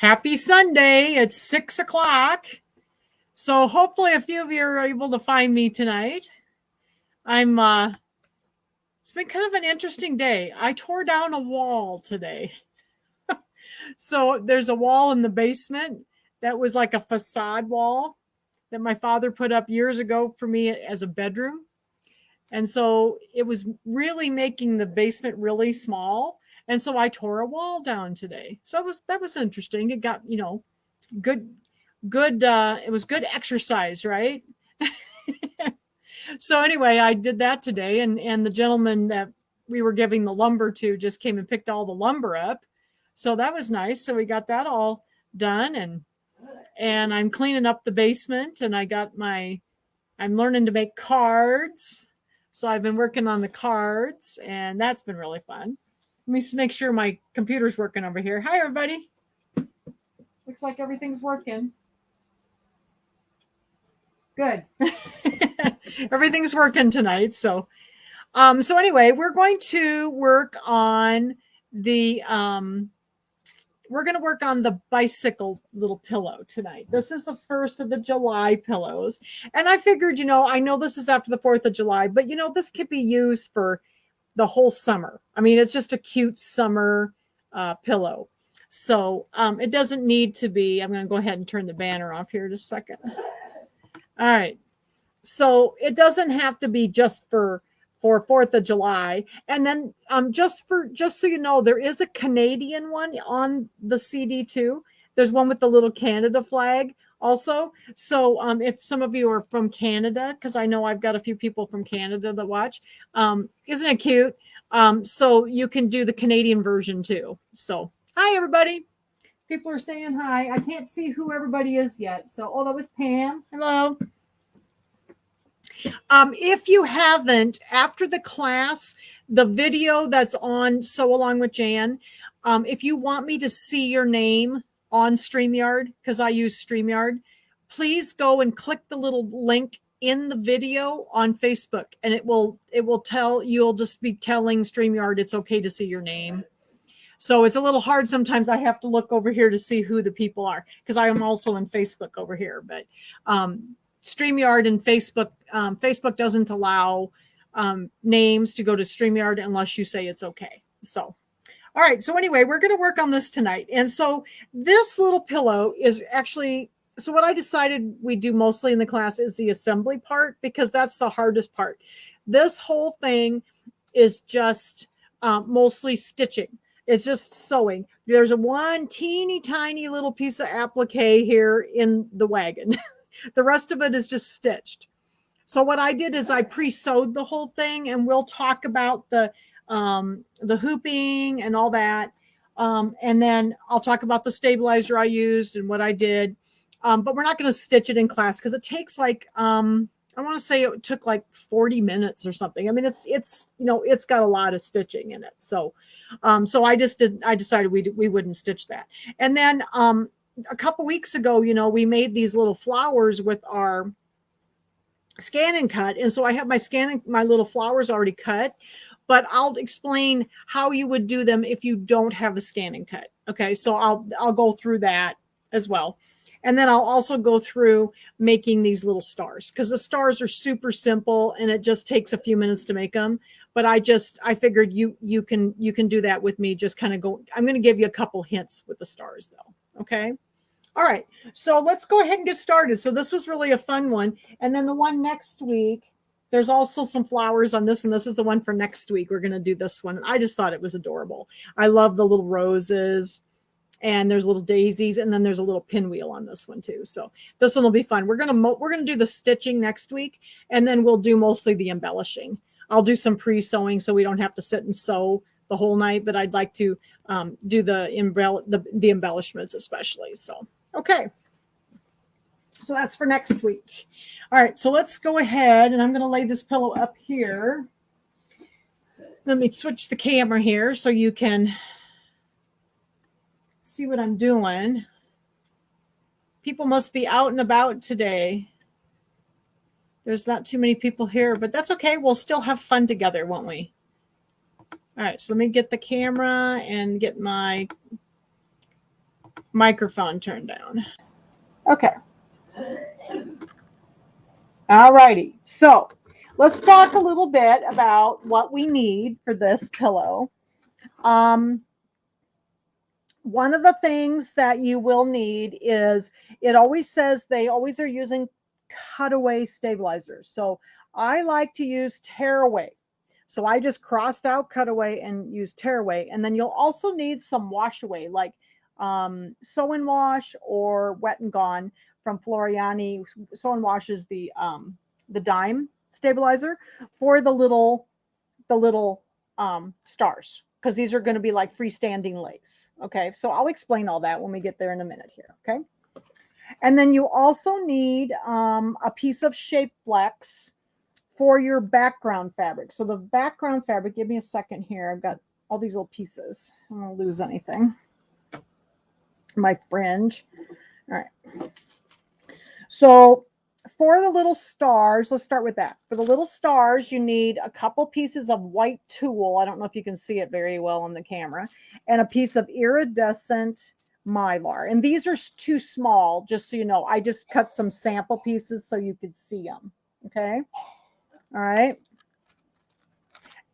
Happy Sunday. It's 6 o'clock. So hopefully a few of you are able to find me tonight. It's been kind of an interesting day. I tore down a wall today. So there's a wall in the basement that was like a facade wall that my father put up years ago for me as a bedroom. And so it was really making the basement really small. And so I tore a wall down today. So that was interesting. It got, good, it was good exercise, right? So anyway, I did that today, and the gentleman that we were giving the lumber to just came and picked all the lumber up. So that was nice. So we got that all done, and I'm cleaning up the basement, and I'm learning to make cards. So I've been working on the cards, and that's been really fun. Let me make sure my computer's working over here. Hi, everybody. Looks like everything's working. Good. Everything's working tonight. So anyway, we're going to work on the bicycle little pillow tonight. This is the first of the July pillows. And I figured, I know this is after the 4th of July, but this could be used for the whole summer. I mean, it's just a cute summer pillow. So it doesn't need to be. I'm going to go ahead and turn the banner off here just a second. All right. So it doesn't have to be just for 4th of July. And then just so you know, there is a Canadian one on the CD too. There's one with the little Canada flag also. So if some of you are from Canada, because I know I've got a few people from Canada that watch, isn't it cute? So you can do the Canadian version too. So hi, everybody. People are saying hi. I can't see who everybody is yet. So, that was Pam. Hello. If you haven't, after the class, the video that's on Sew Along with Jan, if you want me to see your name on StreamYard, because I use StreamYard, please go and click the little link in the video on Facebook, and it will tell, you'll just be telling StreamYard it's okay to see your name. So it's a little hard sometimes. I have to look over here to see who the people are, because I am also in Facebook over here, but StreamYard and Facebook doesn't allow names to go to StreamYard unless you say it's okay. So, all right. So anyway, we're going to work on this tonight. And so this little pillow is actually, so what I decided we do mostly in the class is the assembly part, because that's the hardest part. This whole thing is just mostly stitching. It's just sewing. There's a one teeny tiny little piece of applique here in the wagon. The rest of it is just stitched. So what I did is I pre-sewed the whole thing, and we'll talk about the hooping and all that. And then I'll talk about the stabilizer I used and what I did. But we're not going to stitch it in class because it takes like, I want to say it took like 40 minutes or something. I mean, it's got a lot of stitching in it. So I decided we wouldn't stitch that. And then, a couple weeks ago, we made these little flowers with our scan and cut. And so I have my little flowers already cut, but I'll explain how you would do them if you don't have a scan and cut. Okay. So I'll go through that as well. And then I'll also go through making these little stars, because the stars are super simple and it just takes a few minutes to make them. But I figured you can do that with me. Just kind of go. I'm going to give you a couple hints with the stars though. Okay. All right. So let's go ahead and get started. So this was really a fun one. And then the one next week, there's also some flowers on this, and this is the one for next week. We're going to do this one. I just thought it was adorable. I love the little roses, and there's little daisies, and then there's a little pinwheel on this one too. So this one will be fun. We're going to do the stitching next week, and then we'll do mostly the embellishing. I'll do some pre-sewing so we don't have to sit and sew the whole night, but I'd like to do the embellishments especially. So, okay. So that's for next week. All right, so let's go ahead, and I'm going to lay this pillow up here. Let me switch the camera here so you can see what I'm doing. People must be out and about today. There's not too many people here, but that's okay. We'll still have fun together, won't we? All right, so let me get the camera and get my microphone turned down. Okay. All righty. So let's talk a little bit about what we need for this pillow. One of the things that you will need is, it always says they always are using cutaway stabilizers. So I like to use tearaway. So I just crossed out cutaway and used tearaway. And then you'll also need some wash away, like Sew and Wash or Wet and Gone from Floriani. Sew and Wash is the dime stabilizer for the little stars, because these are going to be like freestanding lace. Okay, so I'll explain all that when we get there in a minute here. Okay, and then you also need a piece of shape flex for your background fabric. So the background fabric, give me a second here. I've got all these little pieces. I don't want to lose anything. My fringe. All right. So for the little stars, let's start with that. For the little stars, you need a couple pieces of white tulle. I don't know if you can see it very well on the camera. And a piece of iridescent mylar. And these are too small, just so you know. I just cut some sample pieces so you could see them. Okay. All right.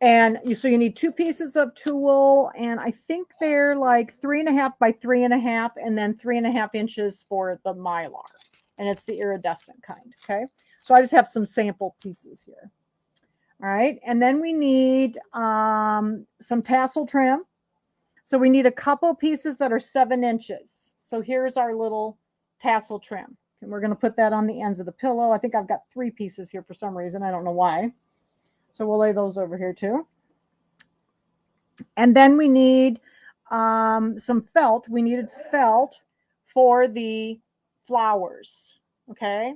And so you need 2 pieces of tulle, and I think they're like 3.5 by 3.5, and then 3.5 inches for the mylar. And it's the iridescent kind. Okay. So I just have some sample pieces here. All right. And then we need some tassel trim. So we need a couple pieces that are 7 inches. So here's our little tassel trim. And we're going to put that on the ends of the pillow. I think I've got 3 pieces here for some reason. I don't know why. So we'll lay those over here too. And then we need some felt. We needed felt for the flowers. Okay.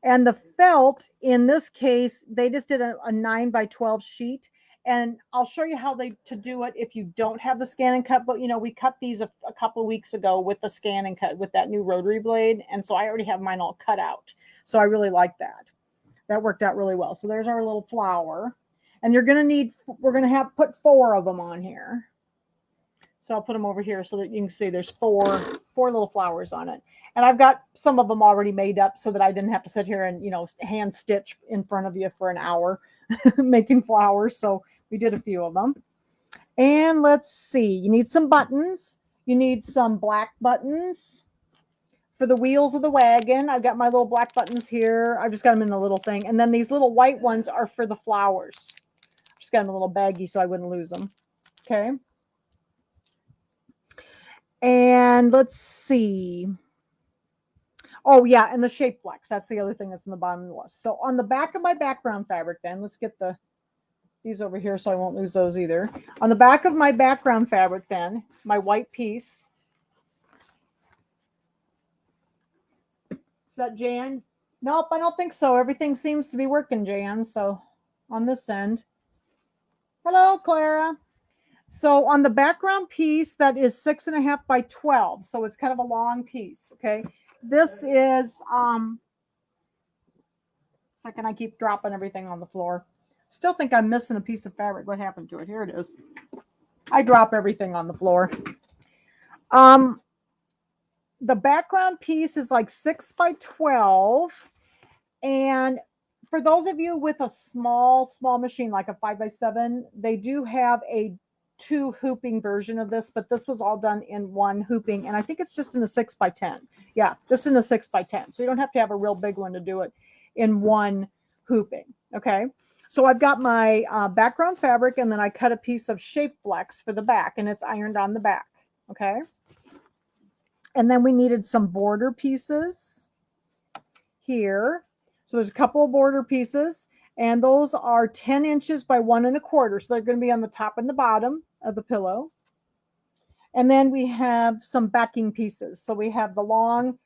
And the felt, in this case, they just did a 9 by 12 sheet. And I'll show you how to do it if you don't have the scan and cut. But, you know, we cut these a couple of weeks ago with the scan and cut with that new rotary blade. And so I already have mine all cut out. So I really like that. That worked out really well. So there's our little flower. And you're going to need, we're going to put 4 of them on here. So I'll put them over here so that you can see there's four little flowers on it. And I've got some of them already made up so that I didn't have to sit here and, you know, hand stitch in front of you for an hour making flowers. So we did a few of them. And let's see, you need some buttons. You need some black buttons for the wheels of the wagon. I've got my little black buttons here. I've just got them in the little thing. And then these little white ones are for the flowers. Just got them in a little baggie so I wouldn't lose them. Okay. And let's see. Oh, yeah, and the shape flex. That's the other thing that's in the bottom of the list. So on the back of my background fabric, then, let's get these over here so I won't lose those either. On the back of my background fabric, then, my white piece. Is that Jan? Nope, I don't think so. Everything seems to be working, Jan. So on this end. Hello, Clara. So on the background piece, that is 6.5 by 12. So it's kind of a long piece. Okay. This is, second, I keep dropping everything on the floor. Still think I'm missing a piece of fabric. What happened to it? Here it is. I drop everything on the floor. The background piece is like 6 by 12. And for those of you with a small machine, like a 5 by 7, they do have a 2 hooping version of this, but this was all done in 1 hooping. And I think it's just in a 6 by 10. Yeah, just in a 6 by 10. So you don't have to have a real big one to do it in 1 hooping. Okay. So I've got my background fabric, and then I cut a piece of shape flex for the back, and it's ironed on the back. Okay. And then we needed some border pieces here. So there's a couple of border pieces, and those are 10 inches by 1 1/4. So they're going to be on the top and the bottom of the pillow. And then we have some backing pieces. So we have the long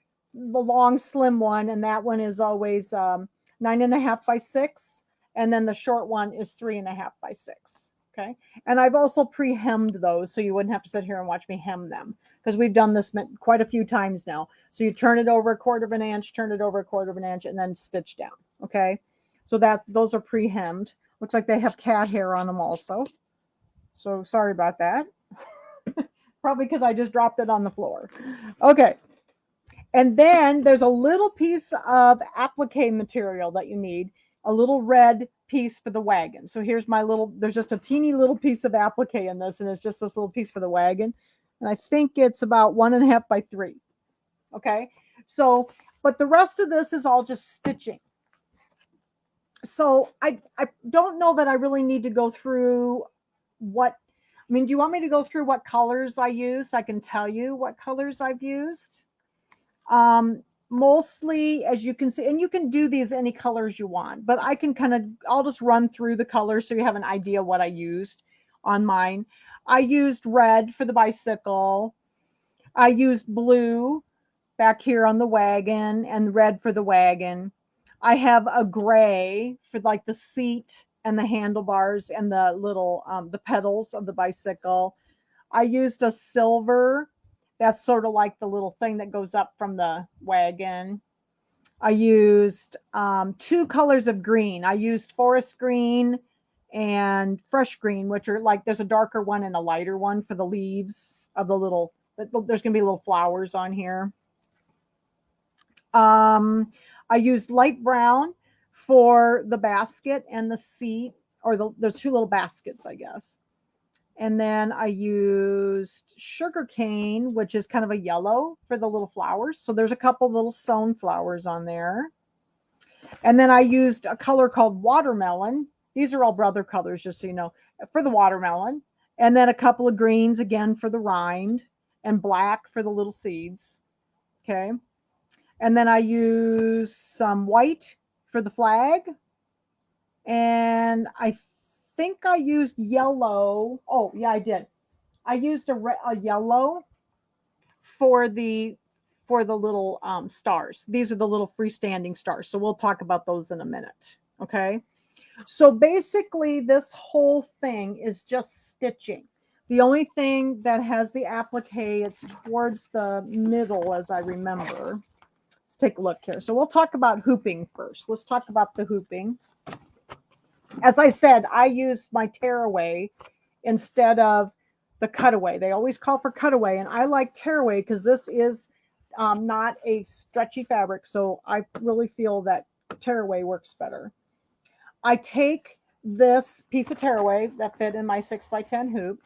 slim one, and that one is always 9.5 by 6. And then the short one is 3.5 by 6. Okay. And I've also pre-hemmed those, so you wouldn't have to sit here and watch me hem them, because we've done this quite a few times now. So you turn it over 1/4 inch, turn it over 1/4 inch, and then stitch down. Okay. So those are pre-hemmed. Looks like they have cat hair on them also. So sorry about that. Probably because I just dropped it on the floor. Okay. And then there's a little piece of applique material that you need, a little red piece for the wagon. So here's my little, there's just a teeny little piece of applique in this, and it's just this little piece for the wagon. And I think it's about 1.5 by 3. Okay. So, but the rest of this is all just stitching. So I don't know that I really need to go through what, I mean, do you want me to go through what colors I use? I can tell you what colors I've used. Mostly, as you can see, and you can do these any colors you want, but I can I'll just run through the colors so you have an idea what I used on mine. I used red for the bicycle. I used blue back here on the wagon and red for the wagon. I have a gray for like the seat and the handlebars and the little, the pedals of the bicycle. I used a silver. That's sort of like the little thing that goes up from the wagon. I used 2 colors of green. I used forest green and fresh green, which are like, there's a darker one and a lighter one for the leaves of the little, there's going to be little flowers on here. I used light brown for the basket and the seat, or there's 2 little baskets, I guess. And then I used sugar cane, which is kind of a yellow for the little flowers. So there's a couple little sewn flowers on there. And then I used a color called watermelon. These are all brother colors, just so you know, for the watermelon. And then a couple of greens again for the rind, and black for the little seeds. Okay. And then I used some white for the flag. And I think I used yellow. Oh, yeah, I did. I used a yellow for the little stars. These are the little freestanding stars. So we'll talk about those in a minute. Okay. So basically this whole thing is just stitching. The only thing that has the applique, it's towards the middle, as I remember. Let's take a look here. So we'll talk about hooping first. Let's talk about the hooping. As I said, I use my tearaway instead of the cutaway. They always call for cutaway, and I like tearaway because this is not a stretchy fabric. So I really feel that tearaway works better. I take this piece of tearaway that fit in my 6x10 hoop,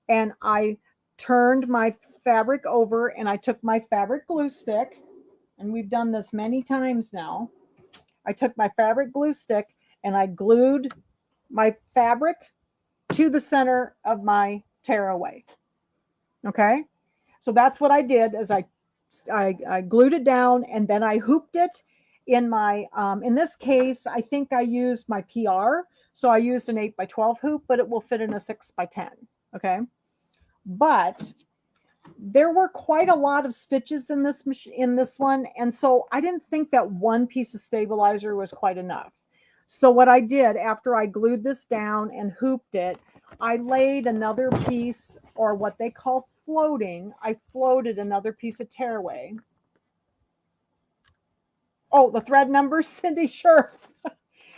and I turned my fabric over, and I took my fabric glue stick, and we've done this many times now. I took my fabric glue stick and I glued my fabric to the center of my tearaway. Okay. So that's what I did, is I glued it down, and then I hooped it in my, in this case, I think I used my PR. So I used an 8x12 hoop, but it will fit in a 6x10. Okay. But there were quite a lot of stitches in this one. And so I didn't think that one piece of stabilizer was quite enough. So what I did after I glued this down and hooped it, I laid another piece, or what they call floating. I floated another piece of tearaway. Oh, the thread numbers, Cindy, sure.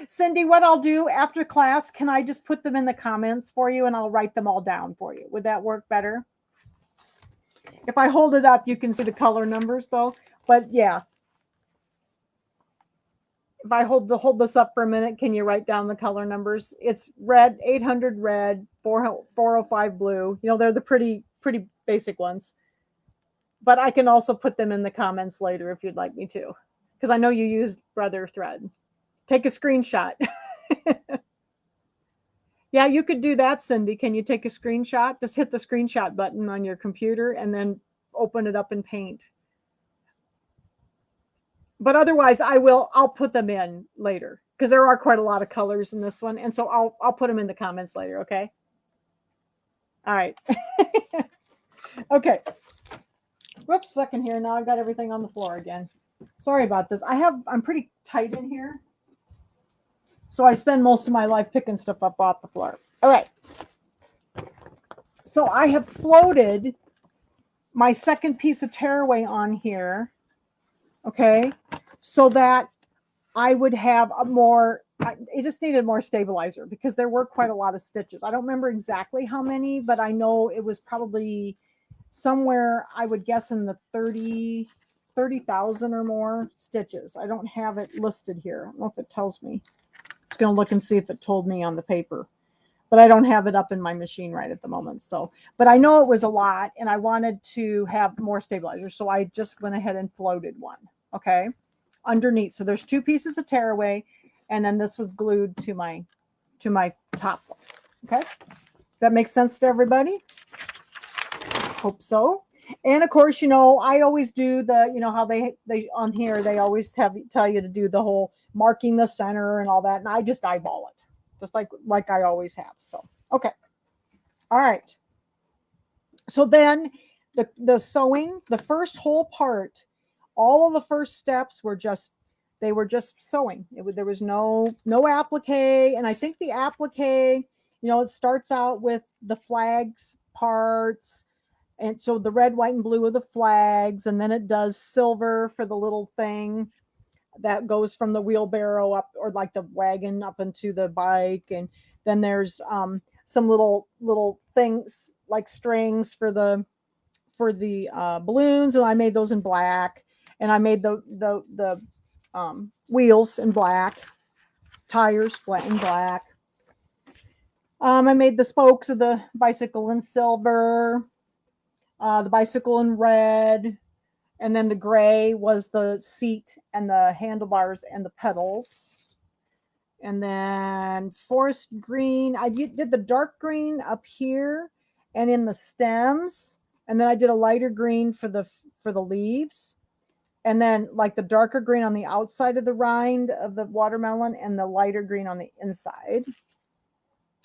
Cindy, what I'll do after class, can I just put them in the comments for you, and I'll write them all down for you? Would that work better? If I hold it up, you can see the color numbers though. But yeah, if I hold this up for a minute, can you write down the color numbers? It's red, 800 red, 405 blue. You know, they're the pretty basic ones. But I can also put them in the comments later if you'd like me to, because I know you used brother thread. Take a screenshot. Yeah, you could do that, Cindy. Can you take a screenshot? Just hit the screenshot button on your computer and then open it up in Paint. But otherwise, I'll put them in later, because there are quite a lot of colors in this one. And so I'll put them in the comments later, okay? All right. Okay. Whoops, second here. Now I've got everything on the floor again. Sorry about this. I'm pretty tight in here. So I spend most of my life picking stuff up off the floor. All right. So I have floated my second piece of tearaway on here. Okay. So that I would have a more, it just needed more stabilizer because there were quite a lot of stitches. I don't remember exactly how many, but I know it was probably somewhere, I would guess in the 30,000 or more stitches. I don't have it listed here. I don't know if it tells me. I'm just going to look and see if it told me on the paper, but I don't have it up in my machine right at the moment. So, but I know it was a lot, and I wanted to have more stabilizers. So I just went ahead and floated one. Okay. Underneath. So there's 2 pieces of tearaway, and then this was glued to my top one. Okay. Does that make sense to everybody? Hope so. And of course, I always do the, how they on here, they always tell you to do the whole marking the center and all that. And I just eyeball it, just like I always have. So, okay. All right. So then the sewing, the first whole part, all of the first steps were just sewing. There was no applique. And I think the applique, it starts out with the flags parts. And so the red, white, and blue are the flags. And then it does silver for the little thing that goes from the wheelbarrow up, or like the wagon up into the bike. And then there's some little things like strings for the balloons. And I made those in black. And I made the wheels in black, tires in black. I made the spokes of the bicycle in silver. The bicycle in red, and then the gray was the seat and the handlebars and the pedals. And then forest green, I did the dark green up here and in the stems, and then I did a lighter green for the leaves, and then like the darker green on the outside of the rind of the watermelon and the lighter green on the inside.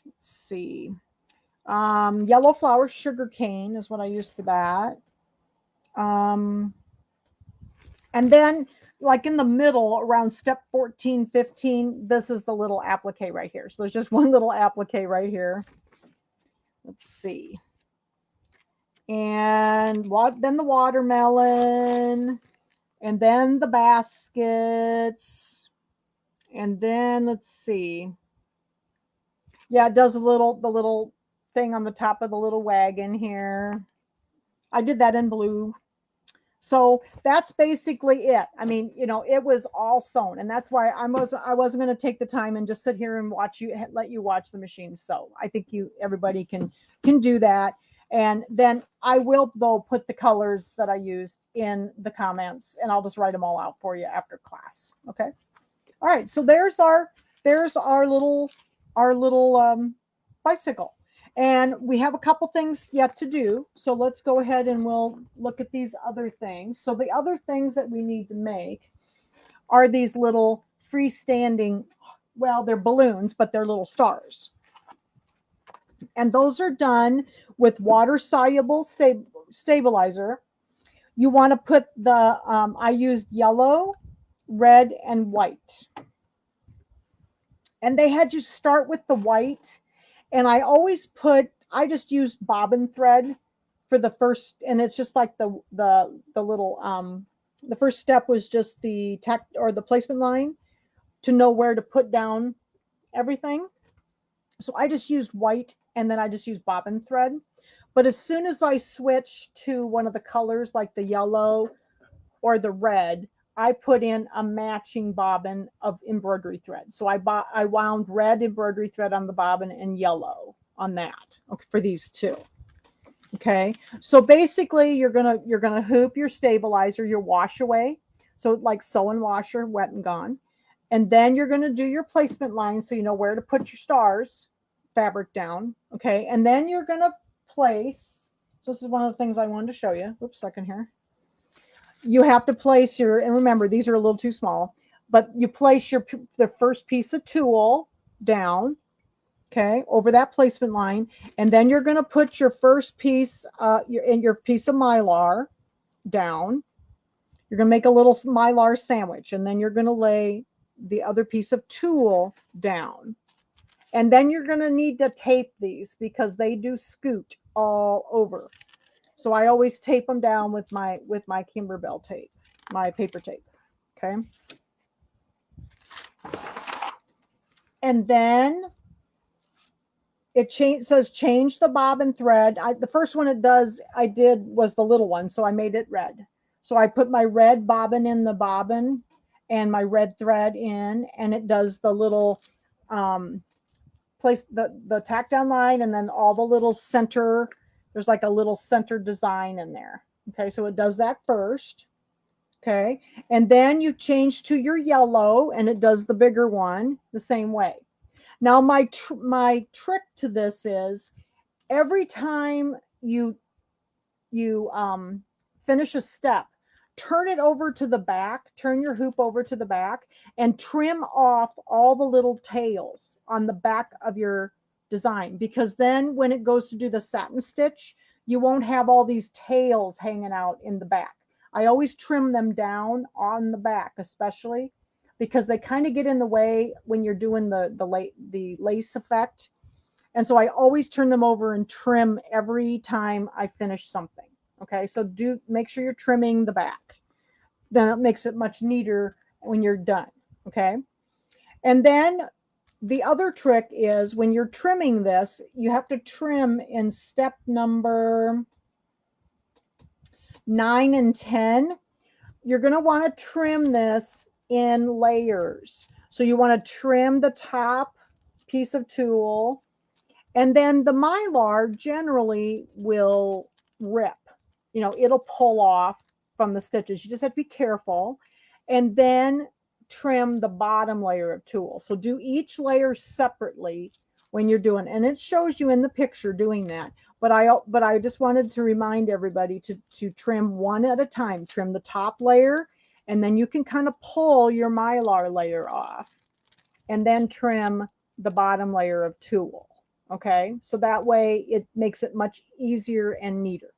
Let's see. Yellow flower sugar cane is what I used for that. And then like in the middle around step 14, 15, this is the little applique right here. So there's just one little applique right here. Let's see. And then the watermelon, and then the baskets. And then let's see. Yeah, it does the little thing on the top of the little wagon here. I did that in blue. So that's basically it. I mean, it was all sewn, and that's why I wasn't going to take the time and just sit here and let you watch the machine sew. I think everybody can do that. And then I will, though, put the colors that I used in the comments, and I'll just write them all out for you after class. Okay. All right. So there's our little bicycle. And we have a couple things yet to do. So let's go ahead and we'll look at these other things. So the other things that we need to make are these little freestanding, well, they're balloons, but they're little stars. And those are done with water-soluble stabilizer. You want to put I used yellow, red, and white. And they had you start with the white. And I just use bobbin thread for the first, and it's just like the little, the first step was just the the placement line to know where to put down everything. So I just used white, and then I just used bobbin thread. But as soon as I switched to one of the colors, like the yellow or the red, I put in a matching bobbin of embroidery thread. So I wound red embroidery thread on the bobbin and yellow on that. Okay, for these two. Okay. So basically you're gonna hoop your stabilizer, your wash away. So like sew and washer, wet and gone. And then you're gonna do your placement line so you know where to put your stars, fabric down. Okay. And then you're gonna place. So this is one of the things I wanted to show you. Oops, second here. You have to place and remember, these are a little too small, but you place the first piece of tulle down, okay, over that placement line. And then you're going to put your first piece, your piece of mylar down. You're going to make a little mylar sandwich, and then you're going to lay the other piece of tulle down. And then you're going to need to tape these because they do scoot all over. So I always tape them down with my Kimberbell tape, my paper tape. Okay. And then it says change the bobbin thread. The first one I did was the little one, so I made it red. So I put my red bobbin in the bobbin and my red thread in, and it does the little place the tack down line, and then all the little center. There's like a little center design in there. Okay, so it does that first. Okay, and then you change to your yellow, and it does the bigger one the same way. Now my trick to this is every time you finish a step, turn it over to the back, turn your hoop over to the back, and trim off all the little tails on the back of your design, because then when it goes to do the satin stitch, you won't have all these tails hanging out in the back. I always trim them down on the back, especially because they kind of get in the way when you're doing the lace effect. And so I always turn them over and trim every time I finish something. Okay, so make sure you're trimming the back. Then it makes it much neater when you're done. Okay, and then the other trick is when you're trimming this, you have to trim in step number 9 and 10. You're going to want to trim this in layers. So you want to trim the top piece of tulle, and then the mylar generally will rip. You know, it'll pull off from the stitches. You just have to be careful. And then trim the bottom layer of tulle. So do each layer separately when you're doing, and it shows you in the picture doing that. But I just wanted to remind everybody to trim one at a time. Trim the top layer, and then you can kind of pull your mylar layer off, and then trim the bottom layer of tulle. Okay, so that way it makes it much easier and neater.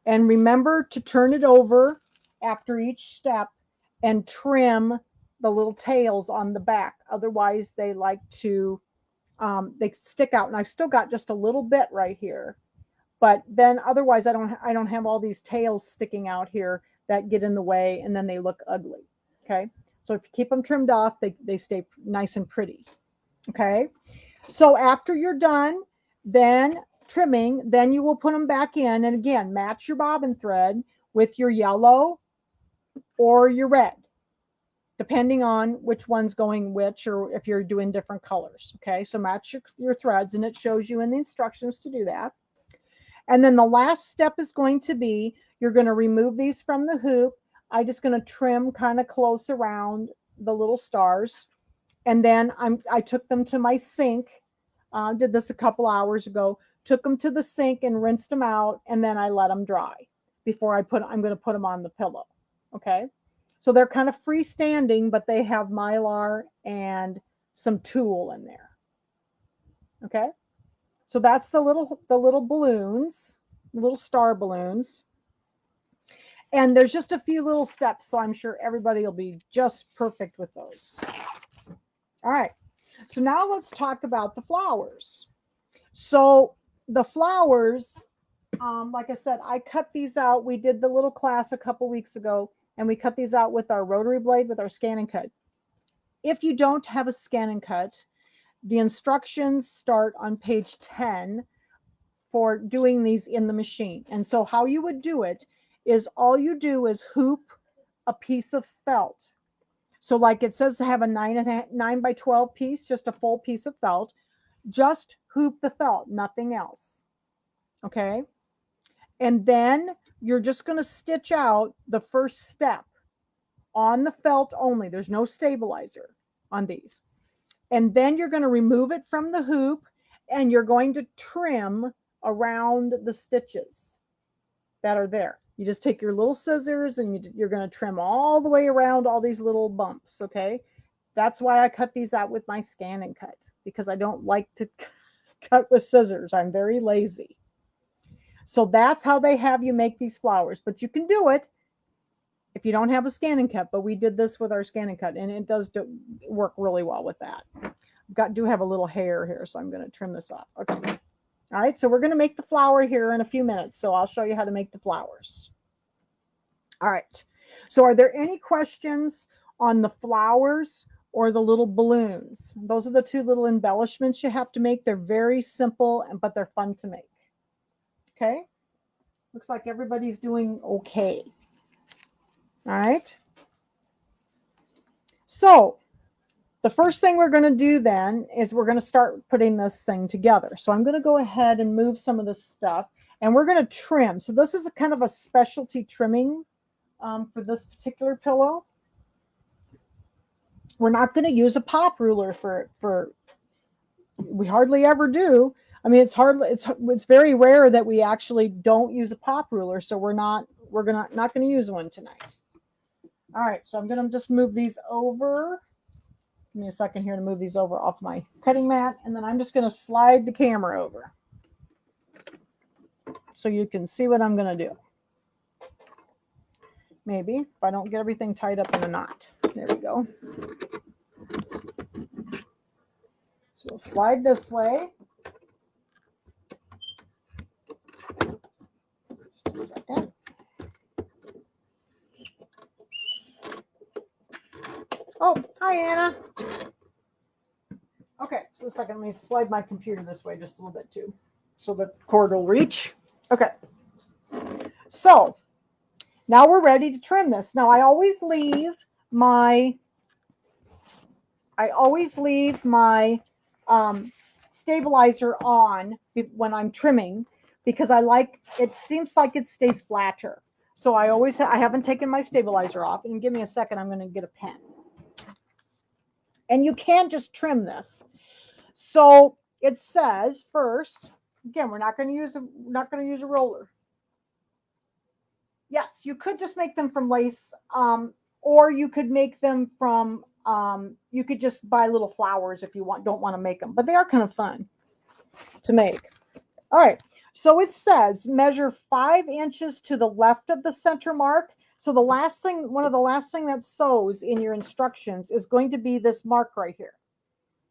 And remember to turn it over after each step and trim the little tails on the back. Otherwise, they like to, they stick out. And I've still got just a little bit right here. But then otherwise, I don't have all these tails sticking out here that get in the way, and then they look ugly. Okay, so if you keep them trimmed off, they stay nice and pretty. Okay, so after you're done, then trimming, then you will put them back in, and again, match your bobbin thread with your yellow or your red, depending on which one's going which, or if you're doing different colors. Okay, so match your threads, and it shows you in the instructions to do that. And then the last step is going to be, you're going to remove these from the hoop. I'm just going to trim kind of close around the little stars. And then I took them to my sink. Did this a couple hours ago. Took them to the sink and rinsed them out, and then I let them dry before I'm going to put them on the pillow. Okay, so they're kind of freestanding, but they have mylar and some tulle in there. Okay, so that's the little balloons, little star balloons. And there's just a few little steps, so I'm sure everybody will be just perfect with those. All right, so now let's talk about the flowers. So the flowers, like I said, I cut these out. We did the little class a couple weeks ago, and we cut these out with our rotary blade with our scan and cut. If you don't have a scan and cut, the instructions start on page 10 for doing these in the machine. And so how you would do it is all you do is hoop a piece of felt. So like it says to have a 9 by 12 piece, just a full piece of felt. Just hoop the felt, nothing else. Okay. And then you're just going to stitch out the first step on the felt only. There's no stabilizer on these. And then you're going to remove it from the hoop, and you're going to trim around the stitches that are there. You just take your little scissors, and you're going to trim all the way around all these little bumps. Okay. That's why I cut these out with my scan and cut, because I don't like to cut with scissors. I'm very lazy. So that's how they have you make these flowers, but you can do it if you don't have a scan and cut. But we did this with our scan and cut, and it does work really well with that. Do have a little hair here, so I'm going to trim this off. Okay. All right, so we're going to make the flower here in a few minutes, so I'll show you how to make the flowers. All right, so are there any questions on the flowers or the little balloons. Those are the two little embellishments you have to make. They're very simple, but they're fun to make. Okay. Looks like everybody's doing okay. All right. So the first thing we're going to do then is we're going to start putting this thing together. So I'm going to go ahead and move some of this stuff, and we're going to trim. So this is a kind of a specialty trimming for this particular pillow. We're not going to use a pop ruler for we hardly ever do. I mean, it's very rare that we actually don't use a pop ruler. So we're not going to use one tonight. All right. So I'm going to just move these over. Give me a second here to move these over off my cutting mat. And then I'm just going to slide the camera over so you can see what I'm going to do. Maybe if I don't get everything tied up in a knot. There we go. So we'll slide this way. Just a second. Oh, hi, Anna. Okay, so a second, let me slide my computer this way just a little bit too, so the cord will reach. Okay, so now we're ready to trim this. Now I always leave my stabilizer on when I'm trimming, because it seems like it stays flatter. So I haven't taken my stabilizer off. And give me a second, I'm going to get a pen. And you can just trim this. So it says first, again, we're not going to use a roller. Yes, you could just make them from lace, or you could make them from, you could just buy little flowers if you don't want to make them, but they are kind of fun to make. All right. So it says measure 5 inches to the left of the center mark. So one of the last thing that shows in your instructions is going to be this mark right here.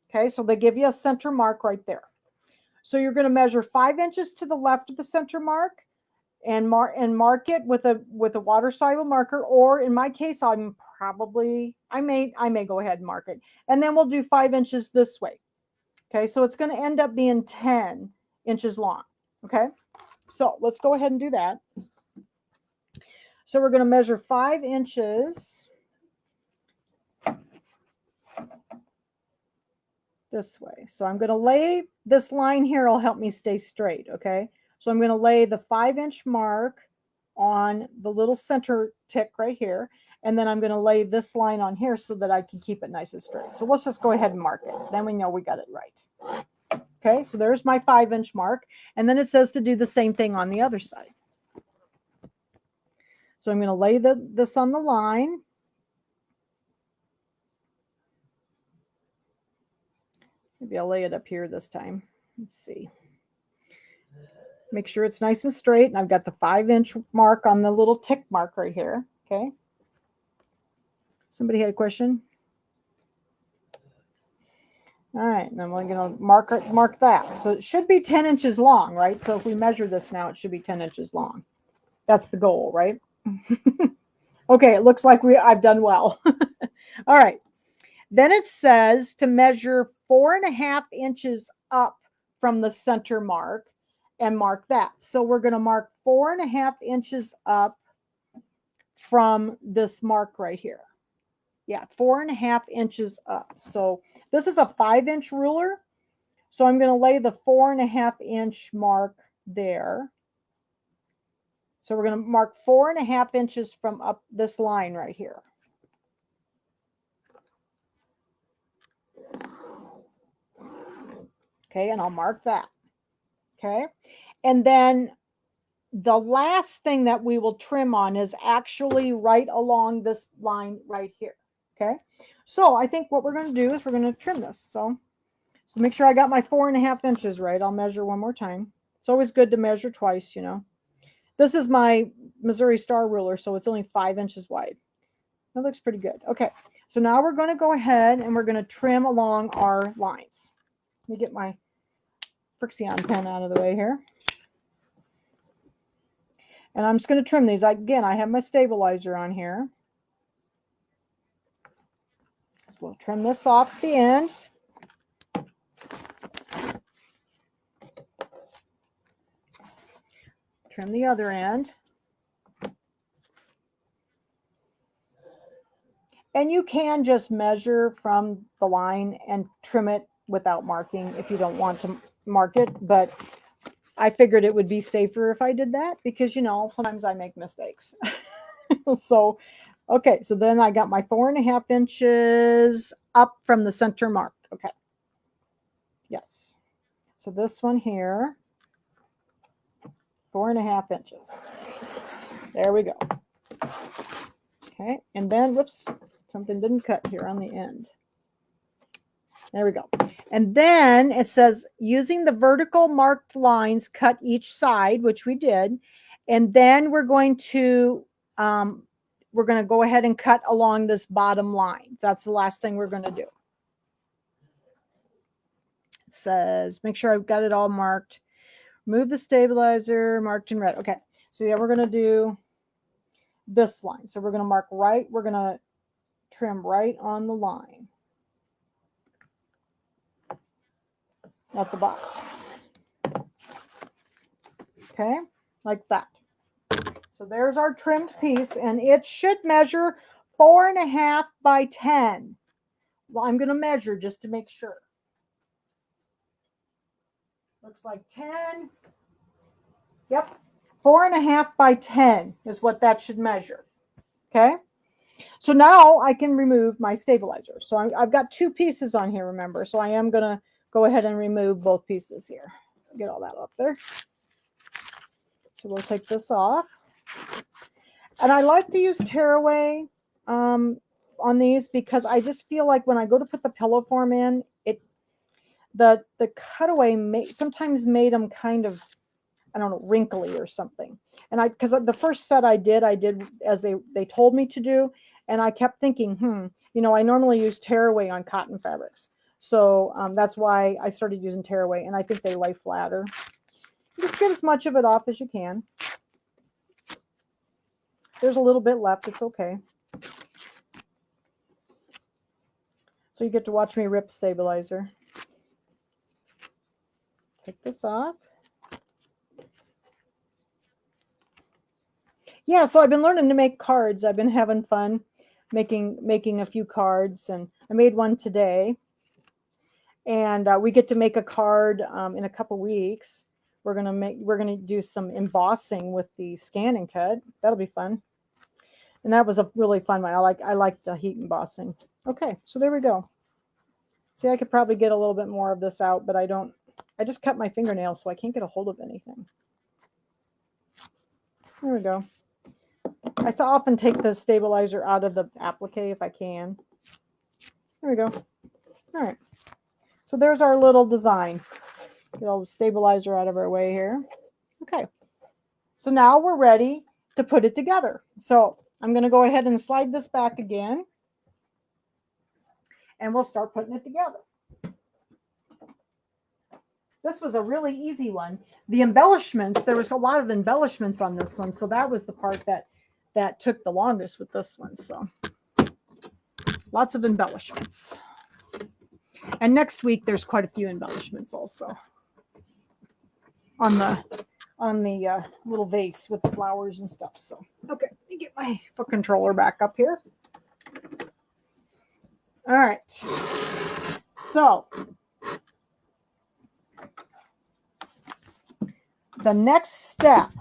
Okay, so they give you a center mark right there. So you're going to measure 5 inches to the left of the center mark and mark it with a water soluble marker, or in my case, I may go ahead and mark it. And then we'll do 5 inches this way. Okay, so it's going to end up being 10 inches long. Okay, so let's go ahead and do that. So we're going to measure 5 inches this way. So I'm going to lay this line here, will help me stay straight. Okay, so I'm going to lay the 5-inch mark on the little center tick right here, and then I'm going to lay this line on here so that I can keep it nice and straight. So let's just go ahead and mark it. Then we know we got it right. Okay, so there's my 5-inch mark, and then it says to do the same thing on the other side. So I'm going to lay this on the line. Maybe I'll lay it up here this time. Let's see. Make sure it's nice and straight. And I've got the 5-inch mark on the little tick mark right here. Okay. Somebody had a question? All right. And then we're going to mark that. So it should be 10 inches long, right? So if we measure this now, it should be 10 inches long. That's the goal, right? Okay. It looks like I've done well. All right. Then it says to measure 4.5 inches up from the center mark and mark that. So we're going to mark 4.5 inches up from this mark right here. Yeah, 4.5 inches up. So this is a 5-inch ruler. So I'm going to lay the 4.5-inch mark there. So we're going to mark 4.5 inches from up this line right here. Okay, and I'll mark that. Okay, and then the last thing that we will trim on is actually right along this line right here. Okay, so I think what we're going to do is we're going to trim this. So make sure I got my 4.5 inches right. I'll measure one more time. It's always good to measure twice, you know. This is my Missouri Star ruler, so it's only 5 inches wide. That looks pretty good. Okay, so now we're going to go ahead and we're going to trim along our lines. Let me get my Frixion pen out of the way here. And I'm just going to trim these. Again, I have my stabilizer on here. So we'll trim this off the end. Trim the other end. And you can just measure from the line and trim it without marking if you don't want to mark it. But I figured it would be safer if I did that because, you know, sometimes I make mistakes. So, okay, so then I got my 4.5 inches up from the center mark. Okay. Yes. So this one here, 4.5 inches. There we go. Okay, and then, whoops, something didn't cut here on the end. There we go. And then it says, using the vertical marked lines, cut each side, which we did. And then we're going to go ahead and cut along this bottom line. That's the last thing we're going to do. It says, make sure I've got it all marked. Remove the stabilizer, marked in red. Okay, so yeah, we're going to do this line. So we're going to mark right. We're going to trim right on the line at the bottom. Okay, like that. So there's our trimmed piece, and it should measure 4.5 by 10. Well, I'm going to measure just to make sure. Looks like 10. Yep, 4.5 by 10 is what that should measure. Okay, so now I can remove my stabilizer. So I've got two pieces on here, remember. So I am going to go ahead and remove both pieces here. Get all that up there. So we'll take this off. And I like to use tearaway on these because I just feel like when I go to put the pillow form in, the cutaway sometimes made them kind of, I don't know, wrinkly or something. And because the first set I did as they told me to do. And I kept thinking, you know, I normally use tearaway on cotton fabrics. So that's why I started using tearaway. And I think they lay flatter. Just get as much of it off as you can. There's a little bit left. It's okay. So you get to watch me rip stabilizer. Take this off. Yeah, so I've been learning to make cards. I've been having fun making a few cards, and I made one today. And we get to make a card in a couple weeks. We're gonna do some embossing with the scan and cut. That'll be fun. And that was a really fun one. I like the heat embossing. Okay, so there we go. See, I could probably get a little bit more of this out, but I don't. I just cut my fingernails, so I can't get a hold of anything. There we go. I often take the stabilizer out of the applique if I can. There we go. All right. So there's our little design. Get all the stabilizer out of our way here. Okay. So now we're ready to put it together. So I'm going to go ahead and slide this back again. And we'll start putting it together. This was a really easy one. The embellishments, there was a lot of embellishments on this one. So that was the part that took the longest with this one. So lots of embellishments. And next week, there's quite a few embellishments also on the little vase with the flowers and stuff. So, okay, let me get my foot controller back up here. All right. So the next step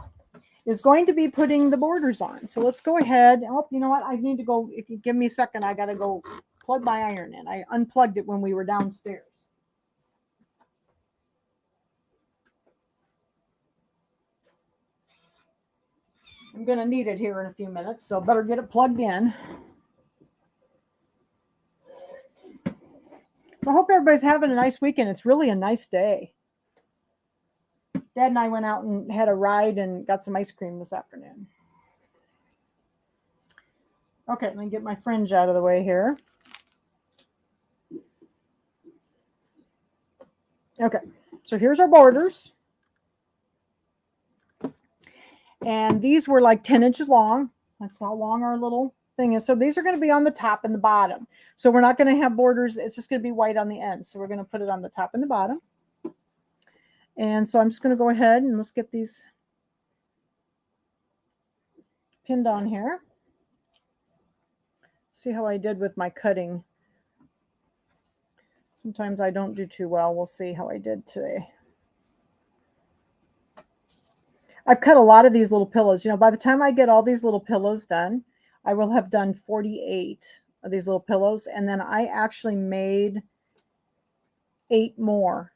is going to be putting the borders on. So let's go ahead. Oh, you know what? I need to go. If you give me a second, I got to go plug my iron in. I unplugged it when we were downstairs. I'm going to need it here in a few minutes, so better get it plugged in. So I hope everybody's having a nice weekend. It's really a nice day. Dad and I went out and had a ride and got some ice cream this afternoon. Okay, let me get my fringe out of the way here. Okay, so here's our borders. And these were like 10 inches long. That's how long our little thing is. So these are going to be on the top and the bottom. So we're not going to have borders. It's just going to be white on the ends. So we're going to put it on the top and the bottom. And so I'm just going to go ahead and let's get these pinned on here. See how I did with my cutting. Sometimes I don't do too well. We'll see how I did today. I've cut a lot of these little pillows. You know, by the time I get all these little pillows done, I will have done 48 of these little pillows. And then I actually made 8 more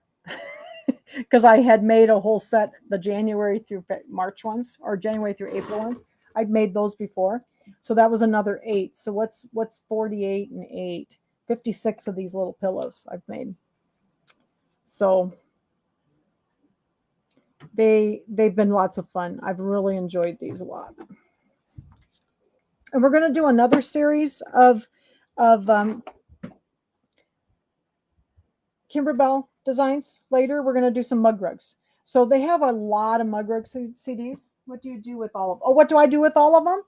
because I had made a whole set, the January through March ones, or January through April ones. I'd made those before. So that was another 8. So what's 48 and 8? 56 of these little pillows I've made. So they've been lots of fun. I've really enjoyed these a lot. And we're going to do another series of Kimberbell designs later. We're going to do some mug rugs. So they have a lot of mug rug CDs. What do you do with all of them? Oh, what do I do with all of them?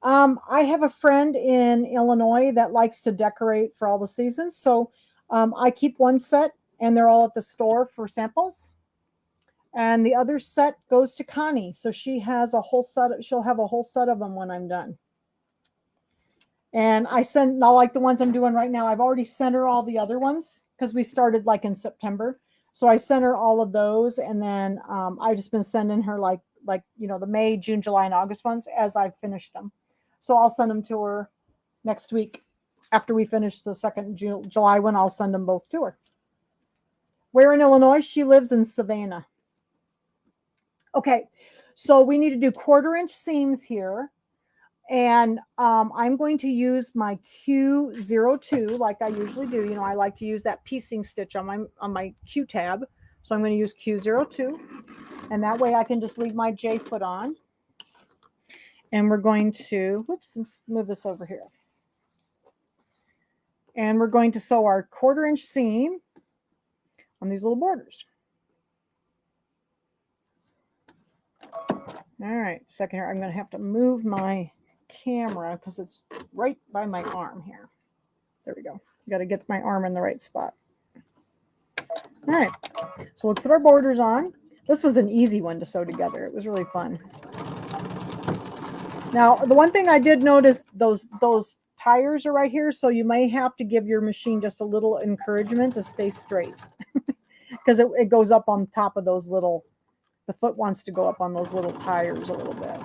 I have a friend in Illinois that likes to decorate for all the seasons. So I keep one set and they're all at the store for samples. And the other set goes to Connie. So she has a whole set. She'll have a whole set of them when I'm done. And I send, not like the ones I'm doing right now. I've already sent her all the other ones because we started like in September. So I sent her all of those. And then I've just been sending her like, you know, the May, June, July, and August ones as I've finished them. So I'll send them to her next week. After we finish the second July one, I'll send them both to her. Where in Illinois? She lives in Savannah. Okay, so we need to do 1/4 inch seams here. And I'm going to use my Q02 like I usually do. You know, I like to use that piecing stitch on my Q tab. So I'm going to use Q02. And that way I can just leave my J foot on. And we're going to, whoops, let's move this over here. And we're going to sew our 1/4 inch seam on these little borders. All right, second here, I'm going to have to move my camera because it's right by my arm here. There we go. Got to get my arm in the right spot. All right, so we'll put our borders on. This was an easy one to sew together. It was really fun. Now, the one thing I did notice, those tires are right here, so you may have to give your machine just a little encouragement to stay straight because it goes up on top of those little, the foot wants to go up on those little tires a little bit.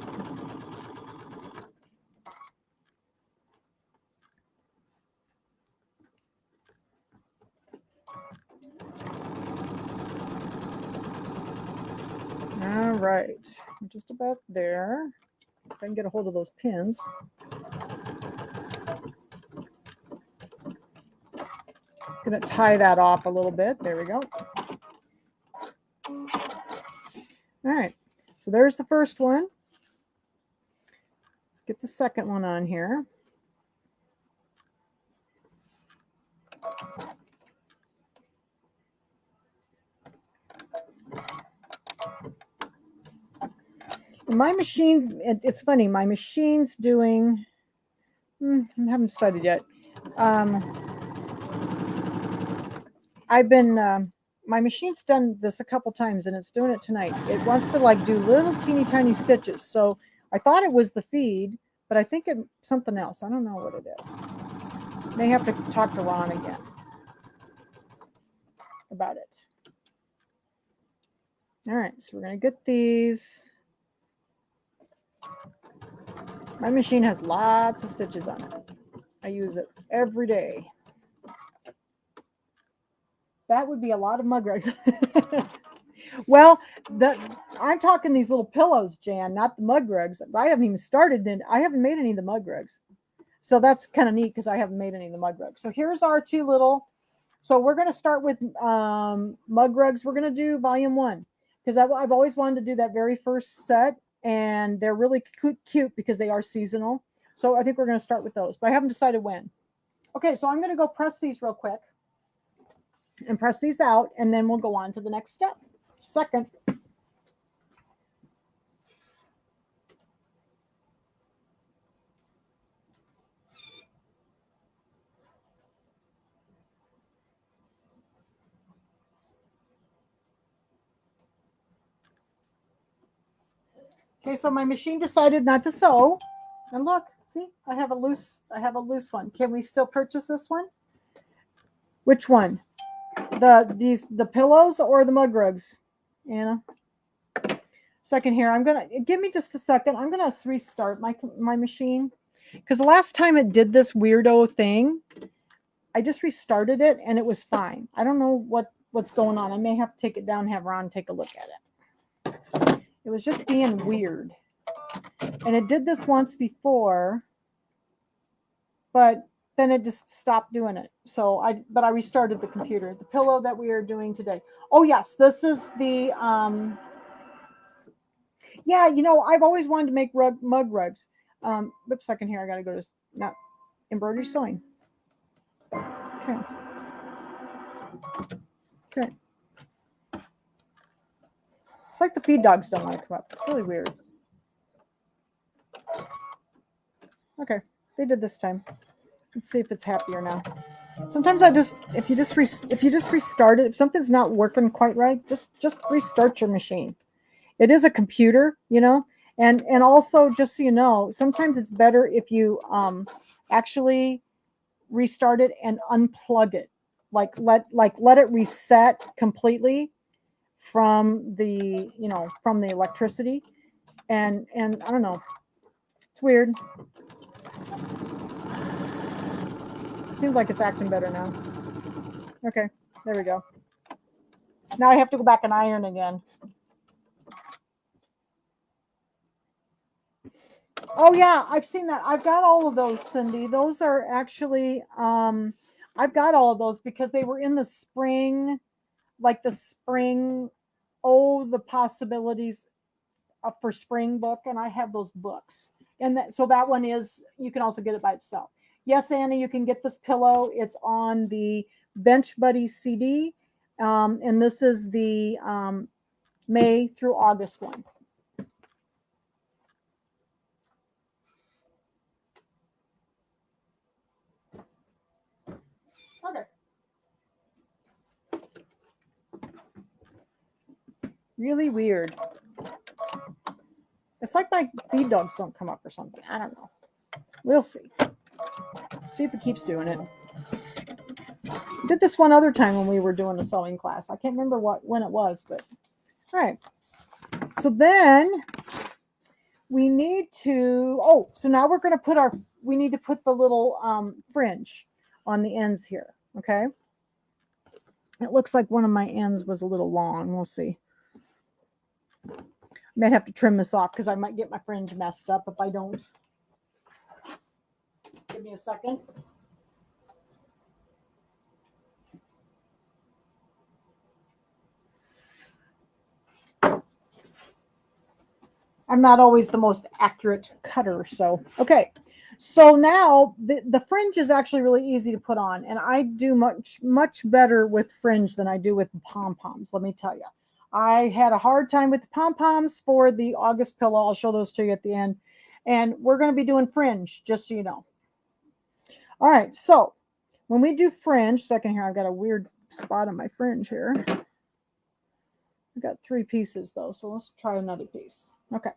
All right, I'm just about there. If I can get a hold of those pins. I'm going to tie that off a little bit. There we go. All right, so there's the first one. Let's get the second one on here. My machine, it's funny, my machine's doing, I haven't decided yet. I've been, my machine's done this a couple times and it's doing it tonight. It wants to like do little teeny tiny stitches. So I thought it was the feed, but I think it's something else. I don't know what it is. May have to talk to Ron again about it. All right, so we're going to get these. My machine has lots of stitches on it. I use it every day. That would be a lot of mug rugs. Well, I'm talking these little pillows, Jan, not the mug rugs. I haven't even started. I haven't made any of the mug rugs. So that's kind of neat because I haven't made any of the mug rugs. So here's our two little. So we're going to start with mug rugs. We're going to do volume 1 because I've always wanted to do that very first set. And they're really cute because they are seasonal. So I think we're going to start with those, but I haven't decided when. Okay, so I'm going to go press these real quick and press these out, and then we'll go on to the next step. Second. Okay, so my machine decided not to sew. And look, see, I have a loose one. Can we still purchase this one? Which one? The pillows or the mug rugs? Anna. Second here. I'm gonna give me just a second. I'm gonna restart my machine because the last time it did this weirdo thing, I just restarted it and it was fine. I don't know what's going on. I may have to take it down and have Ron take a look at it. It was just being weird. And it did this once before, but then it just stopped doing it. So I restarted the computer. The pillow that we are doing today. Oh yes, this is the yeah, you know, I've always wanted to make mug rugs. Oops, second here, I gotta go to not embroidery sewing. Okay. Okay. It's like the feed dogs don't want to come up. It's really weird. Okay, they did this time. Let's see if it's happier now. Sometimes if you just restart it, if something's not working quite right, just restart your machine. It is a computer, you know, and also just so you know, sometimes it's better if you actually restart it and unplug it, like let it reset completely from the electricity, and I don't know, it's weird. Seems like it's acting better now. Okay, there we go. Now I have to go back and iron again. Oh yeah, I've seen that. I've got all of those, Cindy. Those are actually I've got all of those because they were in the spring, like the spring, oh, the possibilities for spring book, and I have those books. And so that one is, you can also get it by itself. Yes, Anna, you can get this pillow. It's on the Bench Buddy CD, and this is the May through August one. Okay. Really weird. It's like my feed dogs don't come up or something. I don't know. We'll see. See if it keeps doing it. Did this one other time when we were doing a sewing class. I can't remember when it was, but all right. So then we need to, so now we're going to we need to put the little fringe on the ends here. Okay. It looks like one of my ends was a little long. We'll see. I might have to trim this off because I might get my fringe messed up if I don't. Give me a second. I'm not always the most accurate cutter, so okay. So now the fringe is actually really easy to put on, and I do much better with fringe than I do with pom-poms, let me tell you. I had a hard time with the pom-poms for the August pillow. I'll show those to you at the end. And we're going to be doing fringe, just so you know. All right, so when we do fringe, second here, I've got a weird spot on my fringe here. I've got 3 pieces though, so let's try another piece. Okay.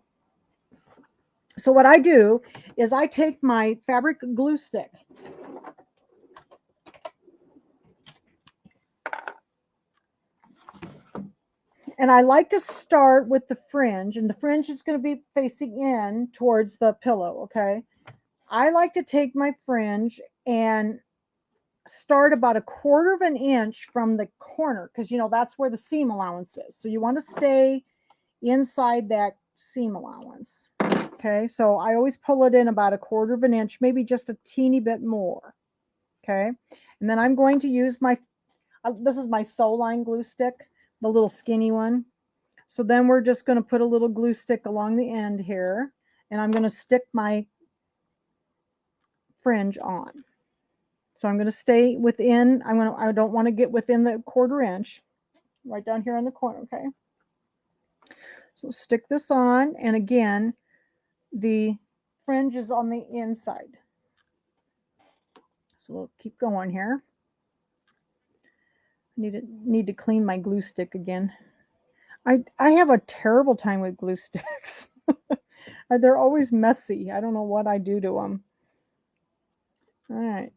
So what I do is I take my fabric glue stick and I like to start with the fringe, and the fringe is going to be facing in towards the pillow, okay? I like to take my fringe and start about 1/4 of an inch from the corner because, you know, that's where the seam allowance is. So you want to stay inside that seam allowance. Okay, so I always pull it in about 1/4 of an inch, maybe just a teeny bit more. Okay, and then I'm going to use my, this is my Sew Line glue stick, the little skinny one. So then we're just going to put a little glue stick along the end here, and I'm going to stick my fringe on. So I'm going to stay within, I don't want to get within the 1/4 inch, right down here in the corner, okay? So stick this on, and again, the fringe is on the inside. So we'll keep going here. Need to clean my glue stick again. I have a terrible time with glue sticks. They're always messy. I don't know what I do to them. All right.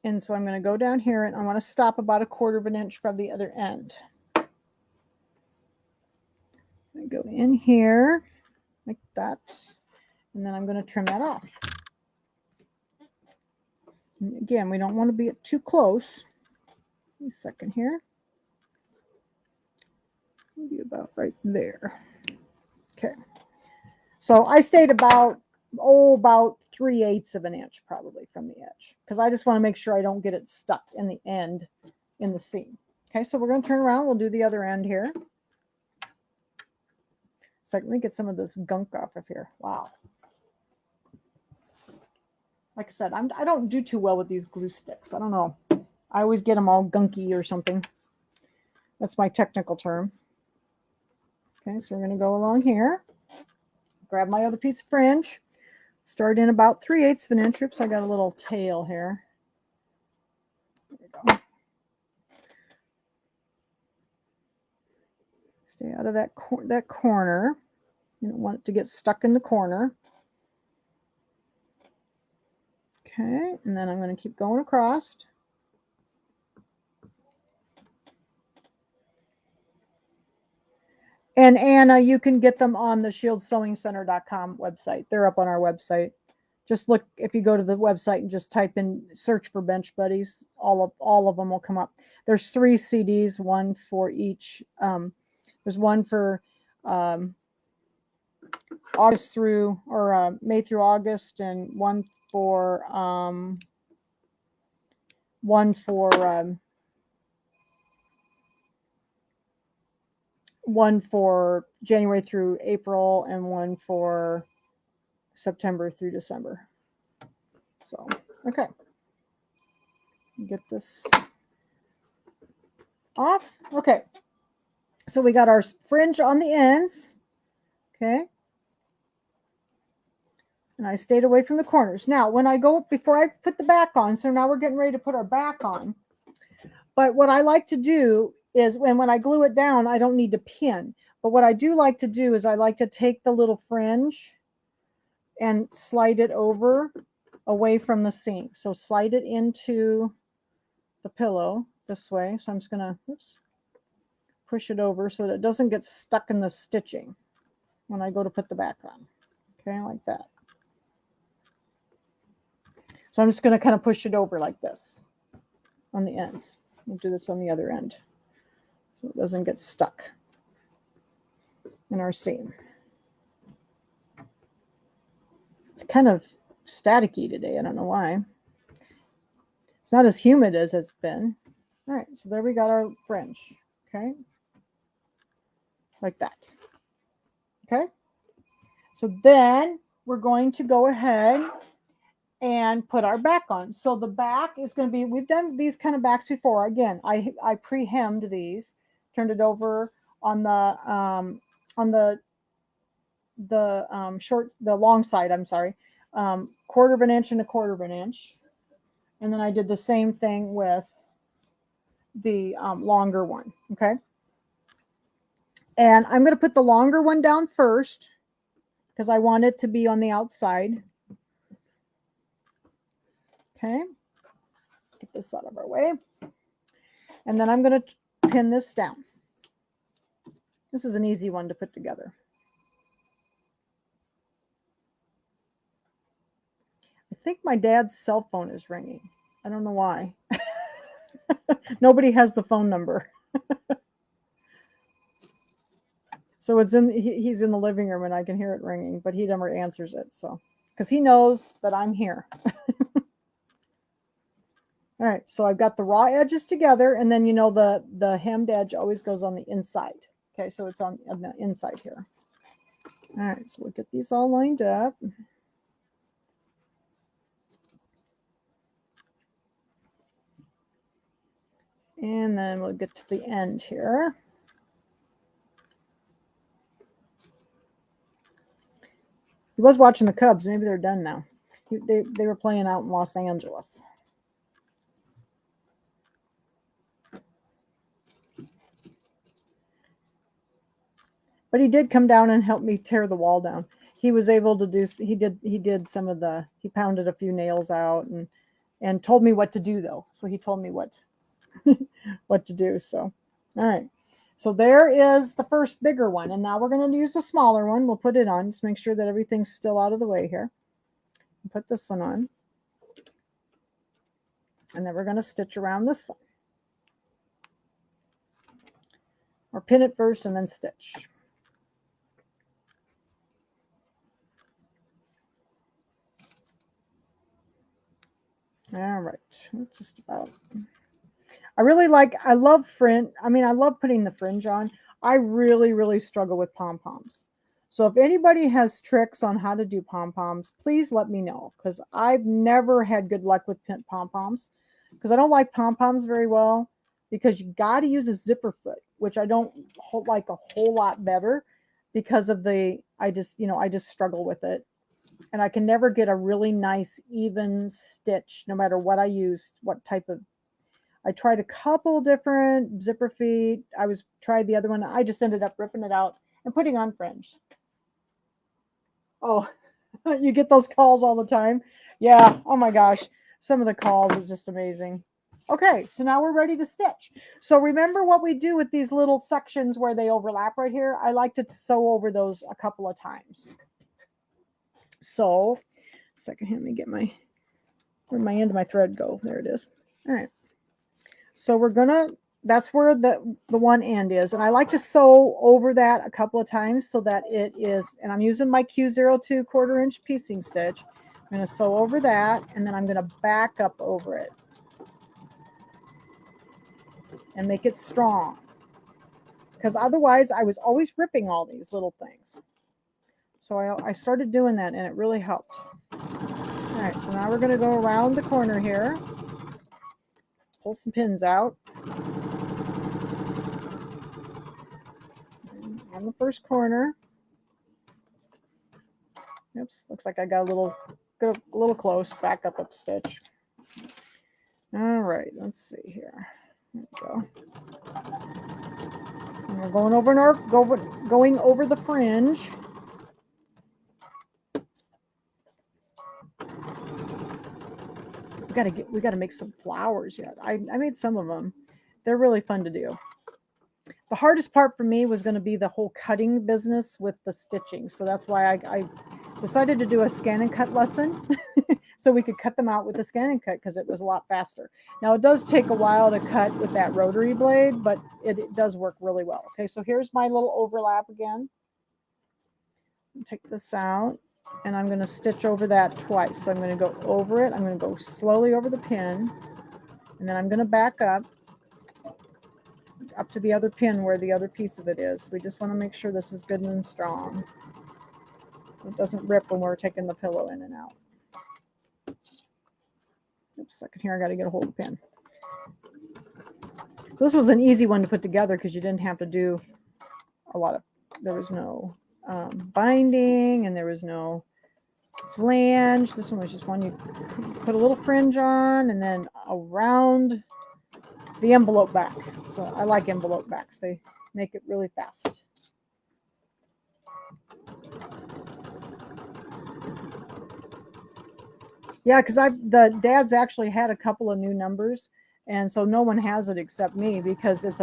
And so I'm going to go down here and I want to stop about 1/4 of an inch from the other end. I go in here like that. And then I'm going to trim that off. And again, we don't want to be too close. Give me a second here. Maybe about right there. Okay. So I stayed about 3/8 of an inch probably from the edge because I just want to make sure I don't get it stuck in the end in the seam. Okay, so we're going to turn around. We'll do the other end here. So let me get some of this gunk off of here. Wow. Like I said, I don't do too well with these glue sticks. I don't know. I always get them all gunky or something. That's my technical term. Okay, so we're going to go along here. Grab my other piece of fringe. Start in about 3/8 of an inch. Oops, I got a little tail here. There we go. Stay out of that corner. You don't want it to get stuck in the corner. Okay, and then I'm going to keep going across. And Anna, you can get them on the shieldsewingcenter.com website. They're up on our website. Just look, if you go to the website and just type in, search for Bench Buddies, all of them will come up. There's 3 CDs, one for each. There's one for August through, or May through August, and one for January through April, and one for September through December. So, okay. Get this off. Okay. So we got our fringe on the ends. Okay. And I stayed away from the corners. Now, when I go, before I put the back on, so now we're getting ready to put our back on. But what I like to do is when I glue it down, I don't need to pin. But what I do like to do is I like to take the little fringe and slide it over away from the seam. So slide it into the pillow this way. So I'm just going to push it over so that it doesn't get stuck in the stitching when I go to put the back on. Okay, like that. So I'm just going to kind of push it over like this on the ends. We'll do this on the other end so it doesn't get stuck in our seam. It's kind of staticky today. I don't know why. It's not as humid as it's been. All right, so there we got our fringe. Okay, like that. Okay, so then we're going to go ahead and put our back on. So the back is going to be, we've done these kind of backs before. Again, I pre-hemmed these, turned it over on the long side, I'm sorry, 1/4 of an inch and 1/4 of an inch. And then I did the same thing with the longer one. Okay. And I'm going to put the longer one down first because I want it to be on the outside. Okay. Get this out of our way. And then I'm going to pin this down. This is an easy one to put together. I think my dad's cell phone is ringing. I don't know why. Nobody has the phone number. So it's he's in the living room and I can hear it ringing, but he never answers it. So, because he knows that I'm here. All right, so I've got the raw edges together, and then you know the hemmed edge always goes on the inside. Okay, so it's on the inside here. All right, so we'll get these all lined up. And then we'll get to the end here. He was watching the Cubs. Maybe they're done now. They were playing out in Los Angeles. But he did come down and help me tear the wall down. he was able to do, he did some of the, he pounded a few nails out and told me what to do though. So he told me what what to do. So, all right. So there is the first bigger one. And now we're going to use a smaller one. We'll put it on. Just make sure that everything's still out of the way here. Put this one on. And then we're going to stitch around this one. Or pin it first and then stitch. All right. Just about. I love fringe. I mean, I love putting the fringe on. I really, really struggle with pom-poms. So if anybody has tricks on how to do pom-poms, please let me know, because I've never had good luck with pom-poms, because I don't like pom-poms very well, because you got to use a zipper foot, which I don't like a whole lot better because of I just struggle with it. And I can never get a really nice, even stitch, no matter what I used, what type of. I tried a couple different zipper feet. Tried the other one. I just ended up ripping it out and putting on fringe. Oh, you get those calls all the time. Yeah. Oh my gosh. Some of the calls is just amazing. Okay. So now we're ready to stitch. So remember what we do with these little sections where they overlap right here. I like to sew over those a couple of times. So, second, let me get where'd my end of my thread go? There it is. All right. So that's where the one end is. And I like to sew over that a couple of times so that it is, and I'm using my Q02 1/4" piecing stitch. I'm going to sew over that, and then I'm going to back up over it and make it strong. Because otherwise I was always ripping all these little things. So I started doing that, and it really helped. All right, so now we're going to go around the corner here. Pull some pins out. On the first corner. Oops, looks like I got a little close. Back up stitch. All right, let's see here. There we go. And we're going over the fringe. We gotta make some flowers yet. I made some of them. They're really fun to do. The hardest part for me was going to be the whole cutting business with the stitching. So that's why I decided to do a scan and cut lesson so we could cut them out with the scan and cut, because it was a lot faster. Now it does take a while to cut with that rotary blade, but it does work really well. Okay, so here's my little overlap again. Take this out, and I'm going to stitch over that twice. So I'm going to go over it. I'm going to go slowly over the pin, and then I'm going to back up to the other pin where the other piece of it is. We just want to make sure this is good and strong. It doesn't rip when we're taking the pillow in and out. Oops, second here, I got to get a hold of the pin. So this was an easy one to put together because you didn't have to do a lot of, there was no binding, and there was no flange. This one was just one you put a little fringe on, and then around the envelope back. So I like envelope backs. They make it really fast. Yeah, because the dad's actually had a couple of new numbers, and so no one has it except me, because it's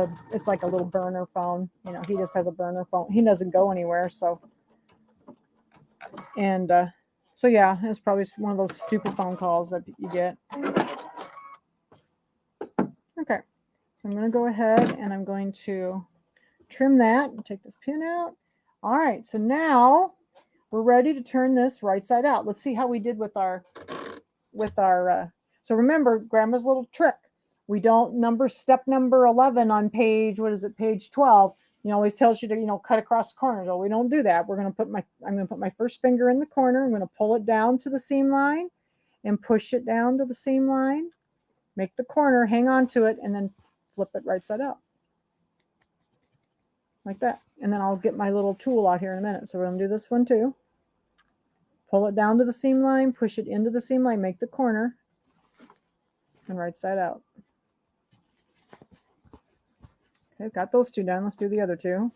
like a little burner phone. You know, he just has a burner phone. He doesn't go anywhere, so. And so yeah, it's probably one of those stupid phone calls that you get. Okay, so I'm going to go ahead and I'm going to trim that and take this pin out. All right, so now we're ready to turn this right side out. Let's see how we did with our so remember Grandma's little trick. We don't step number 11 on page, what is it, page 12. You know, always tells you to, cut across the corners. Well, we don't do that. I'm going to put my first finger in the corner. I'm going to pull it down to the seam line and push it down to the seam line. Make the corner, hang on to it, and then flip it right side out. Like that. And then I'll get my little tool out here in a minute. So we're going to do this one too. Pull it down to the seam line, push it into the seam line, make the corner, and right side out. Okay, got those two done. Let's do the other two.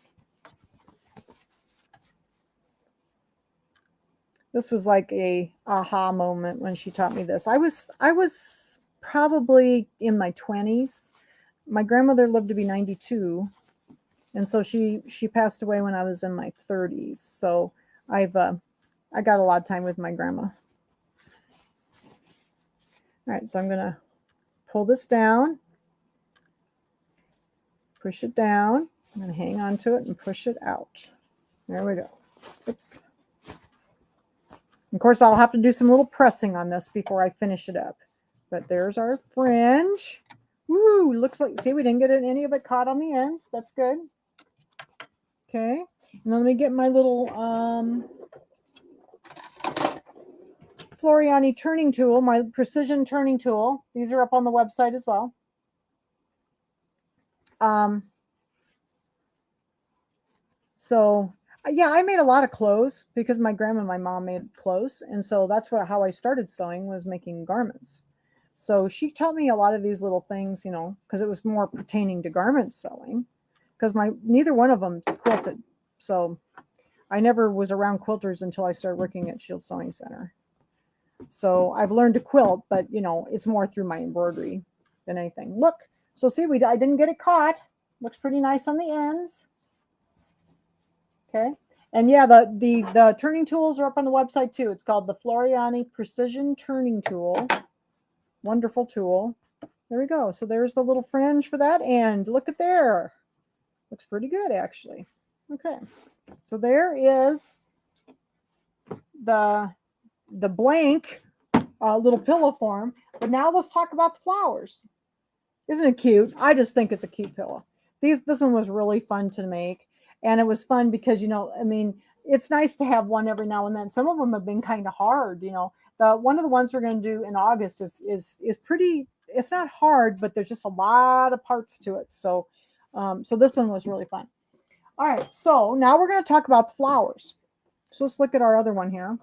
This was like a aha moment when she taught me this. I was probably in my 20s. My grandmother lived to be 92, and so she passed away when I was in my 30s. So I got a lot of time with my grandma. All right, so I'm gonna pull this down, push it down. I'm gonna hang on to it and push it out. There we go. Oops. Of course, I'll have to do some little pressing on this before I finish it up. But there's our fringe. Woo, looks like, see, we didn't get any of it caught on the ends. That's good. Okay, and then let me get my little Floriani turning tool, my precision turning tool. These are up on the website as well. So yeah, I made a lot of clothes because my grandma and my mom made clothes, and so that's how I started sewing, was making garments. So she taught me a lot of these little things, because it was more pertaining to garment sewing, because neither one of them quilted. So I never was around quilters until I started working at Shield Sewing Center. So I've learned to quilt, but it's more through my embroidery than anything. Look, so see, I didn't get it caught. Looks pretty nice on the ends. Okay. And yeah, the turning tools are up on the website too. It's called the Floriani Precision Turning Tool. Wonderful tool. There we go. So there's the little fringe for that. And look at there. Looks pretty good, actually. Okay. So there is the blank little pillow form. But now let's talk about the flowers. Isn't it cute? I just think it's a cute pillow. This one was really fun to make. And it was fun because, it's nice to have one every now and then. Some of them have been kind of hard, one of the ones we're going to do in August is pretty, it's not hard, but there's just a lot of parts to it. So this one was really fun. All right. So now we're going to talk about flowers. So let's look at our other one here.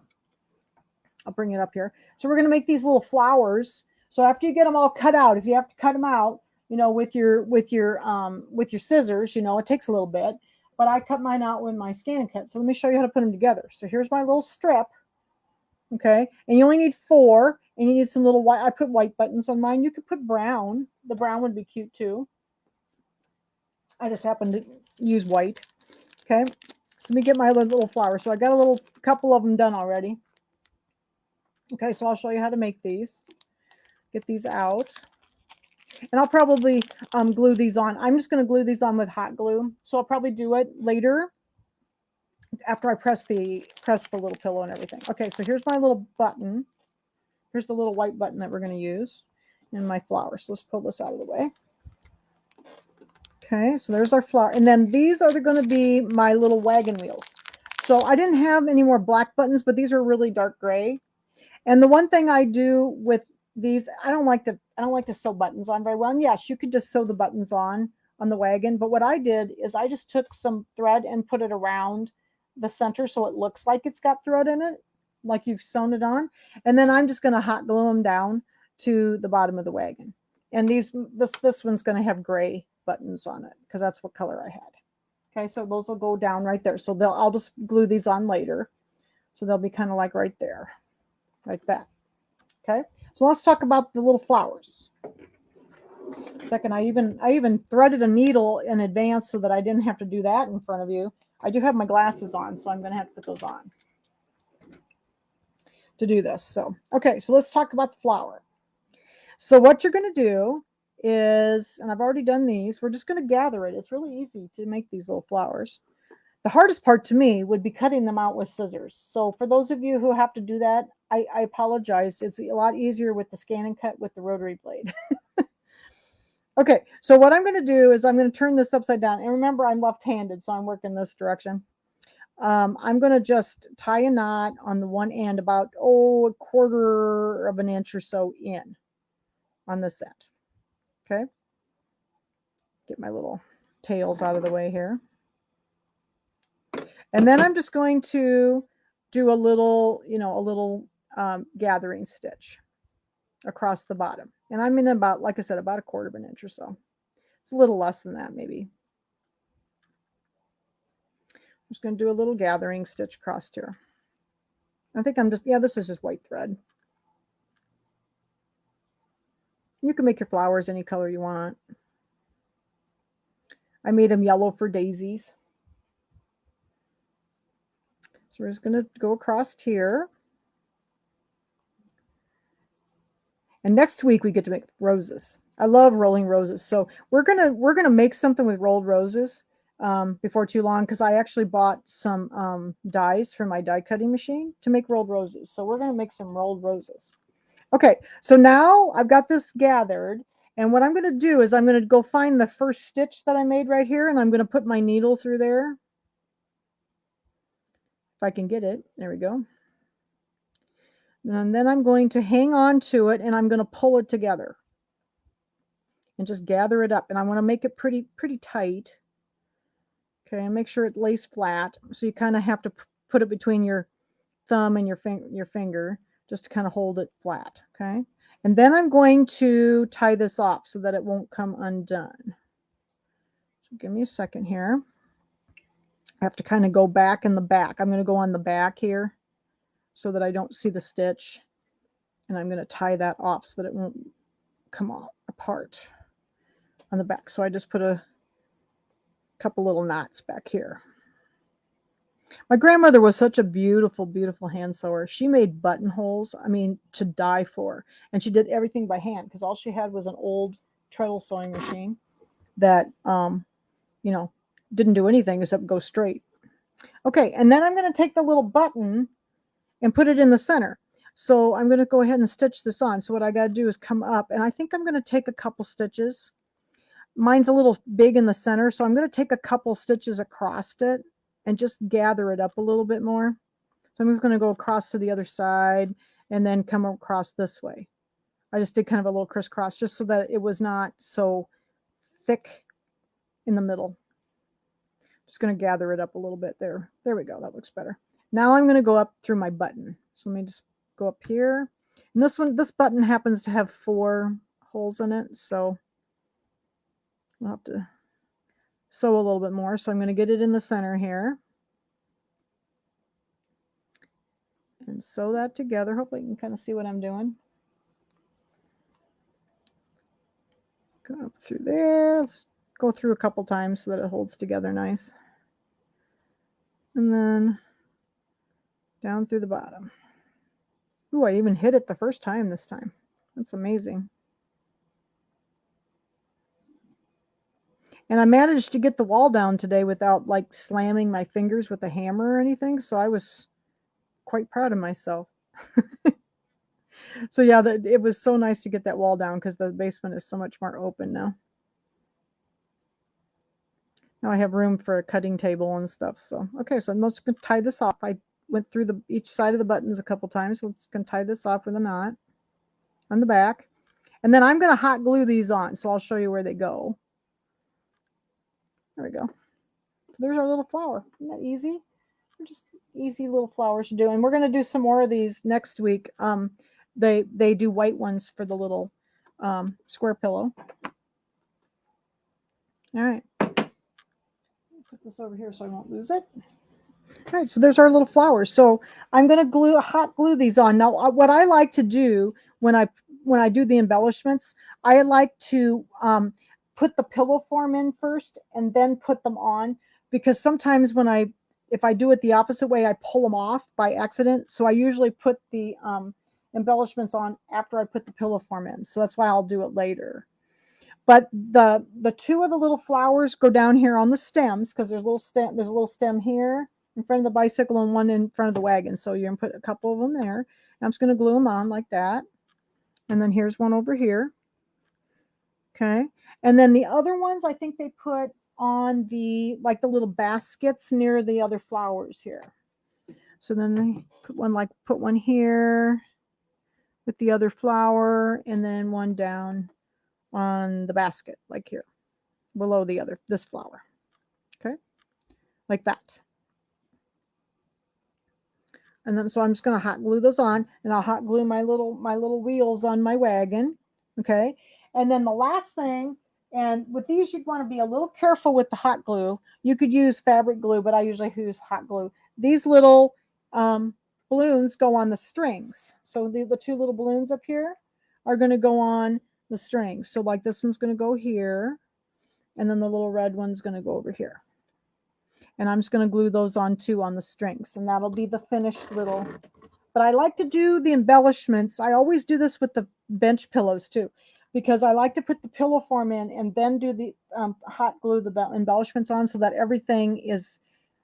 I'll bring it up here. So we're going to make these little flowers. So after you get them all cut out, if you have to cut them out, with your scissors, it takes a little bit, but I cut mine out with my ScanNCut. So let me show you how to put them together. So here's my little strip. Okay. And you only need 4, and you need some little white. I put white buttons on mine. You could put brown. The brown would be cute too. I just happened to use white. Okay. So let me get my little flower. So I got a couple of them done already. Okay. So I'll show you how to make these. Get these out. And I'll probably glue these on. I'm just going to glue these on with hot glue. So I'll probably do it later after I press the little pillow and everything. Okay, so here's my little button. Here's the little white button that we're going to use in my flower. So let's pull this out of the way. Okay, so there's our flower. And then these are going to be my little wagon wheels. So I didn't have any more black buttons, but these are really dark gray. And the one thing I do with these, I don't like to sew buttons on very well. And yes, you could just sew the buttons on the wagon. But what I did is I just took some thread and put it around the center so it looks like it's got thread in it, like you've sewn it on. And then I'm just going to hot glue them down to the bottom of the wagon. And this one's going to have gray buttons on it because that's what color I had. Okay, so those will go down right there. So I'll just glue these on later. So they'll be kind of like right there, like that. Okay, so let's talk about the little flowers. Second, I even threaded a needle in advance so that I didn't have to do that in front of you. I do have my glasses on, so I'm going to have to put those on to do this. So, okay, so let's talk about the flower. So what you're going to do is, and I've already done these, we're just going to gather it. It's really easy to make these little flowers. The hardest part to me would be cutting them out with scissors. So for those of you who have to do that, I apologize. It's a lot easier with the ScanNCut with the rotary blade. Okay, so what I'm going to do is I'm going to turn this upside down. And remember, I'm left-handed, so I'm working this direction. I'm going to just tie a knot on the one end about, a 1/4 of an inch or so in on this end. Okay. Get my little tails out of the way here. And then I'm just going to do a little gathering stitch across the bottom. And I'm in about, like I said, about 1/4 of an inch or so. It's a little less than that, maybe. I'm just going to do a little gathering stitch across here. I think I'm just, yeah, this is just white thread. You can make your flowers any color you want. I made them yellow for daisies. So we're just going to go across here. And next week we get to make roses. I love rolling roses. So we're gonna make something with rolled roses before too long, because I actually bought some dies for my die cutting machine to make rolled roses. So we're gonna make some rolled roses. Okay, so now I've got this gathered, and what I'm gonna do is I'm gonna go find the first stitch that I made right here, and I'm gonna put my needle through there. If I can get it, there we go. And then I'm going to hang on to it, and I'm going to pull it together and just gather it up. And I want to make it pretty tight. Okay, and make sure it lays flat. So you kind of have to put it between your thumb and your finger just to kind of hold it flat. Okay, and then I'm going to tie this off so that it won't come undone. So give me a second here. I have to kind of go back in the back. I'm going to go on the back here so that I don't see the stitch. And I'm going to tie that off so that it won't come off apart on the back. So I just put a couple little knots back here. My grandmother was such a beautiful, beautiful hand sewer. She made buttonholes, I mean, to die for. And she did everything by hand because all she had was an old treadle sewing machine that, you know, didn't do anything except go straight. Okay, and then I'm going to take the little button and put it in the center. So I'm going to go ahead and stitch this on. So what I got to do is come up, and I think I'm going to take a couple stitches. Mine's a little big in the center, so I'm going to take a couple stitches across it and just gather it up a little bit more. So I'm just going to go across to the other side and then come across this way. I just did kind of a little crisscross just so that it was not so thick in the middle. Just going to gather it up a little bit there. There we go. That looks better. Now I'm going to go up through my button. So let me just go up here. And this button happens to have 4 holes in it. So I'll have to sew a little bit more. So I'm going to get it in the center here. And sew that together. Hopefully you can kind of see what I'm doing. Go up through there. Let's go through a couple times so that it holds together nice. And then down through the bottom. Ooh, I even hit it the first time this time. That's amazing. And I managed to get the wall down today without like slamming my fingers with a hammer or anything. So I was quite proud of myself. So yeah, it was so nice to get that wall down because the basement is so much more open now. Now I have room for a cutting table and stuff. So, okay, so let's tie this off. I went through each side of the buttons a couple times. So let's tie this off with a knot on the back. And then I'm going to hot glue these on. So I'll show you where they go. There we go. So there's our little flower. Isn't that easy? They're just easy little flowers to do. And we're going to do some more of these next week. They do white ones for the little square pillow. All right. Put this over here so I won't lose it. All right, so there's our little flowers. So I'm going to hot glue these on. Now, what I like to do when I do the embellishments, I like to put the pillow form in first and then put them on, because sometimes if I do it the opposite way, I pull them off by accident. So I usually put the embellishments on after I put the pillow form in. So that's why I'll do it later. But the 2 of the little flowers go down here on the stems, because there's a little stem here in front of the bicycle and one in front of the wagon. So you're going to put a couple of them there. And I'm just going to glue them on like that. And then here's one over here. Okay. And then the other ones, I think they put on the little baskets near the other flowers here. So then they put one here with the other flower, and then one down on the basket, like here, below this flower. Okay. Like that. And then, so I'm just going to hot glue those on, and I'll hot glue my little wheels on my wagon. Okay. And then the last thing, and with these, you'd want to be a little careful with the hot glue. You could use fabric glue, but I usually use hot glue. These little balloons go on the strings. So the two little balloons up here are going to go on the strings. So like this one's going to go here, and then the little red one's going to go over here. And I'm just going to glue those on too on the strings, and that'll be the finished little. But I like to do the embellishments. I always do this with the bench pillows too, because I like to put the pillow form in and then do the hot glue the embellishments on, so that everything is,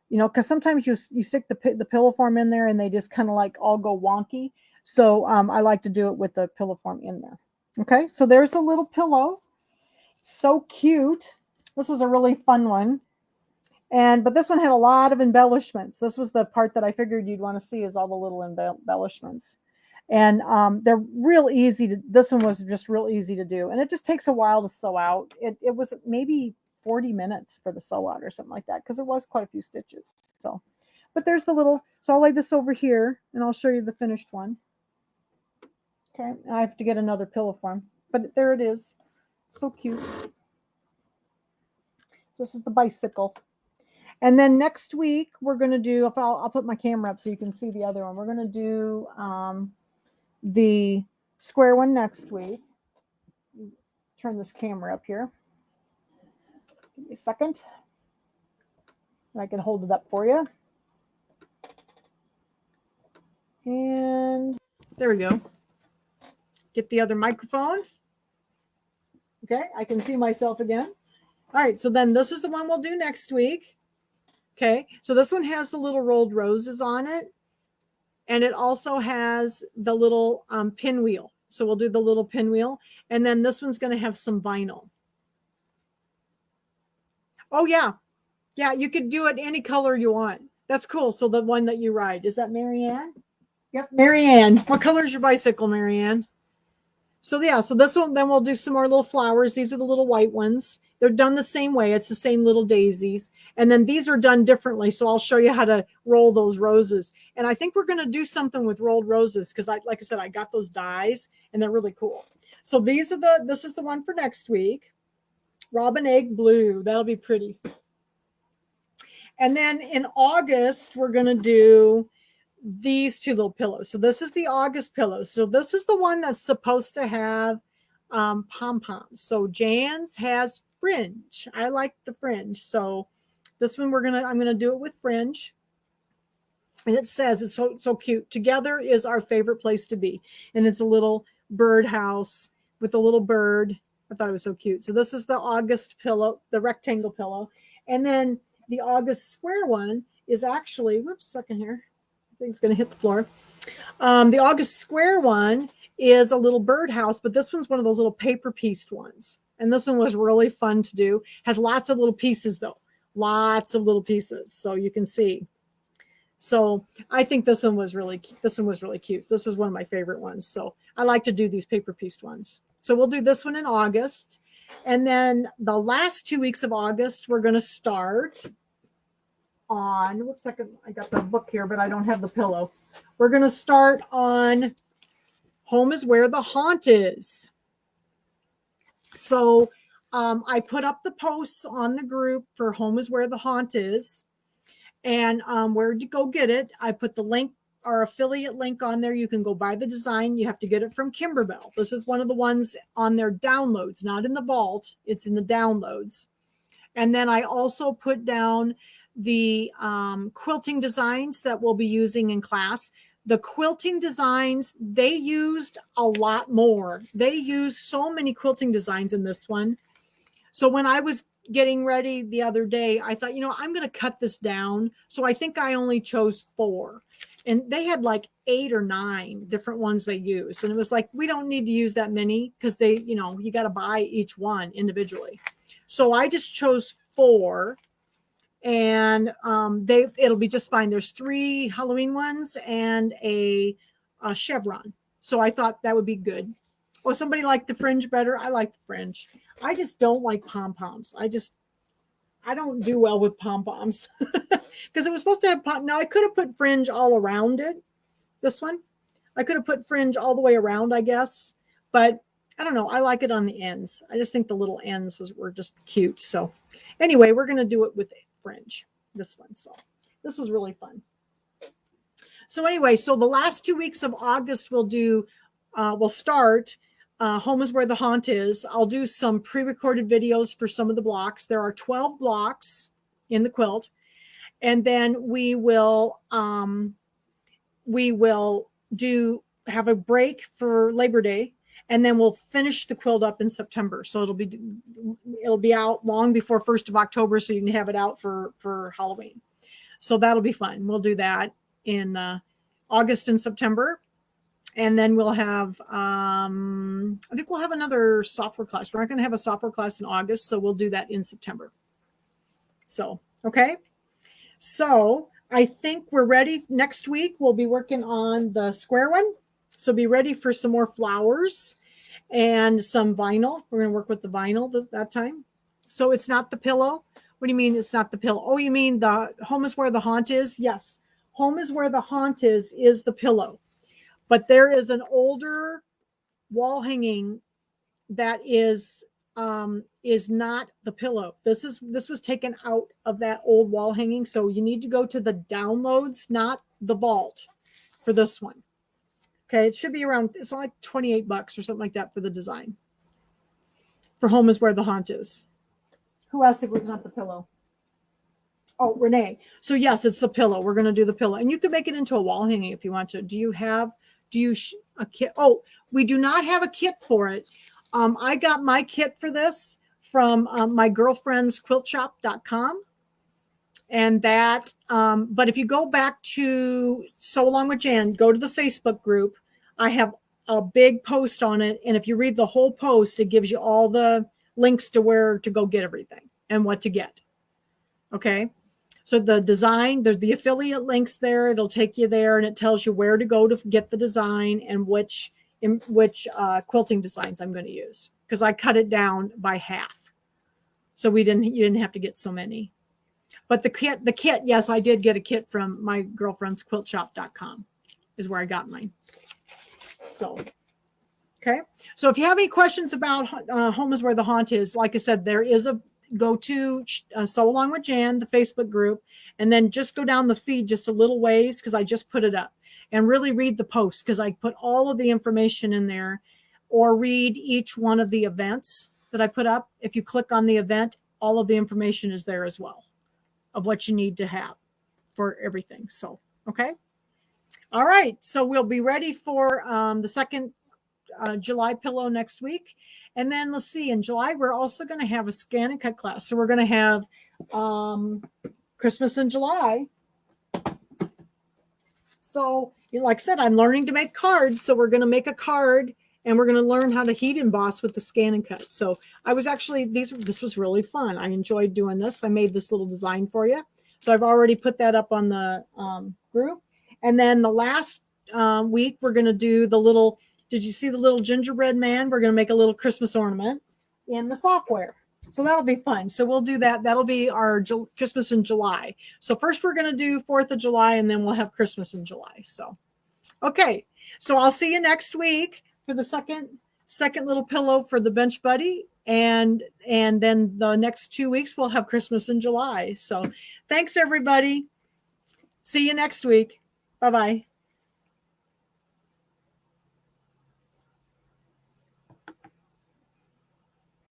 you know, because sometimes you stick the pillow form in there and they just kind of like all go wonky. So I like to do it with the pillow form in there. Okay, so there's the little pillow. So cute. This was a really fun one. But this one had a lot of embellishments. This was the part that I figured you'd want to see, is all the little embellishments. And they're real easy to, this one was just real easy to do. And it just takes a while to sew out. It was maybe 40 minutes for the sew out or something like that, because it was quite a few stitches. So, but there's the little, so I'll lay this over here and I'll show you the finished one. Okay, I have to get another pillow form, but there it is. So cute. So this is the bicycle. And then next week we're going to do, if I'll put my camera up so you can see the other one. We're going to do the square one next week. Turn this camera up here. Give me a second. And I can hold it up for you. And there we go. Get the other microphone. Okay, I can see myself again. All right, so then this is the one we'll do next week. Okay, so this one has the little rolled roses on it. And it also has the little pinwheel. So we'll do the little pinwheel. And then this one's going to have some vinyl. Oh, yeah. Yeah, you could do it any color you want. That's cool. So the one that you ride, is that Marianne? Yep, Marianne. What color is your bicycle, Marianne? So yeah, so this one, then we'll do some more little flowers. These are the little white ones. They're done the same way. It's the same little daisies. And then these are done differently. So I'll show you how to roll those roses. And I think we're going to do something with rolled roses, because like I said, I got those dies and they're really cool. So this is the one for next week. Robin egg blue. That'll be pretty. And then in August, we're going to do these two little pillows. So this is the August pillow. So this is the one that's supposed to have pom-poms. So Jan's has fringe. I like the fringe. So this one I'm gonna do it with fringe. And it says, it's so cute. Together is our favorite place to be. And it's a little bird house with a little bird. I thought it was so cute. So this is the August pillow, the rectangle pillow. And then the August square one is actually, whoops, second here. I think it's going to hit the floor. The August square one is a little birdhouse, but this one's one of those little paper pieced ones. And this one was really fun to do. Has lots of little pieces though. Lots of little pieces. So you can see. So I think this one was really cute. This is one of my favorite ones. So I like to do these paper pieced ones. So we'll do this one in August. And then the last 2 weeks of August, we're going to start on, whoops, I got the book here, but I don't have the pillow. We're going to start on Home is Where the Haunt Is. So I put up the posts on the group for Home is Where the Haunt Is. And where to go get it, I put the link, our affiliate link on there. You can go buy the design. You have to get it from Kimberbell. This is one of the ones on their downloads, not in the vault. It's in the downloads. And then I also put down the quilting designs that we'll be using in class. The quilting designs, they used a lot more. They used so many quilting designs in this one. So when I was getting ready the other day, I thought, I'm going to cut this down. So I think I only chose 4. And they had like 8 or 9 different ones they used. And it was like, we don't need to use that many, because they, you got to buy each one individually. So I just chose 4. And it'll be just fine. There's 3 Halloween ones and a chevron. So I thought that would be good. Or somebody liked the fringe better. I like the fringe. I just don't like pom-poms. I don't do well with pom-poms because it was supposed to have pom. Now I could have put fringe all around it. This one, I could have put fringe all the way around, I guess. But I don't know. I like it on the ends. I just think the little ends were just cute. So anyway, we're going to do it with fringe, this one. So this was really fun. So anyway, so the last 2 weeks of August we'll start Home is Where the Haunt Is. I'll do some pre-recorded videos for some of the blocks. There are 12 blocks in the quilt. And then we will have a break for Labor Day, and then we'll finish the quilt up in September. So it'll be out long before 1st of October, so you can have it out for Halloween. So that'll be fun. We'll do that in August and September. And then we'll have, I think we'll have another software class. We're not going to have a software class in August, so we'll do that in September. So, okay. So I think we're ready. Next week, we'll be working on the square one. So be ready for some more flowers and some vinyl. We're going to work with the vinyl that time. So it's not the pillow. What do you mean it's not the pillow? Oh, you mean the Home is Where the Haunt Is? Yes. Home is Where the Haunt is the pillow. But there is an older wall hanging that is not the pillow. This was taken out of that old wall hanging. So you need to go to the downloads, not the vault, for this one. Okay, it should be around, it's like $28 or something like that for the design. For Home is Where the Haunt Is. Who asked if it was not the pillow? Oh, Renee. So yes, it's the pillow. We're going to do the pillow. And you can make it into a wall hanging if you want to. Do you a kit? Oh, we do not have a kit for it. I got my kit for this from my girlfriend's quiltshop.com. And that, but if you go back to Sew Along with Jan, go to the Facebook group. I have a big post on it. And if you read the whole post, it gives you all the links to where to go get everything and what to get. Okay. So the design, there's the affiliate links there. It'll take you there and it tells you where to go to get the design and which quilting designs I'm going to use, because I cut it down by half. So you didn't have to get so many. But the kit, yes, I did get a kit from my girlfriend's quiltshop.com is where I got mine. So, okay. So if you have any questions about Home is Where the Haunt Is, like I said, there is go to Sew Along with Jan, the Facebook group, and then just go down the feed just a little ways, because I just put it up, and really read the post, because I put all of the information in there, or read each one of the events that I put up. If you click on the event, all of the information is there as well of what you need to have for everything. So, okay. All right. So we'll be ready for the second July pillow next week. And then let's see, in July, we're also going to have a scan and cut class. So we're going to have Christmas in July. So like I said, I'm learning to make cards. So we're going to make a card and we're going to learn how to heat emboss with the scan and cut. So I was actually, this was really fun. I enjoyed doing this. I made this little design for you. So I've already put that up on the group. And then the last week, we're going to do the little, did you see the little gingerbread man? We're going to make a little Christmas ornament in the software. So that'll be fun. So we'll do that. That'll be our Christmas in July. So first we're going to do 4th of July, and then we'll have Christmas in July. So, okay. So I'll see you next week for the second little pillow for the bench buddy. And then the next 2 weeks, we'll have Christmas in July. So thanks, everybody. See you next week. Bye-bye.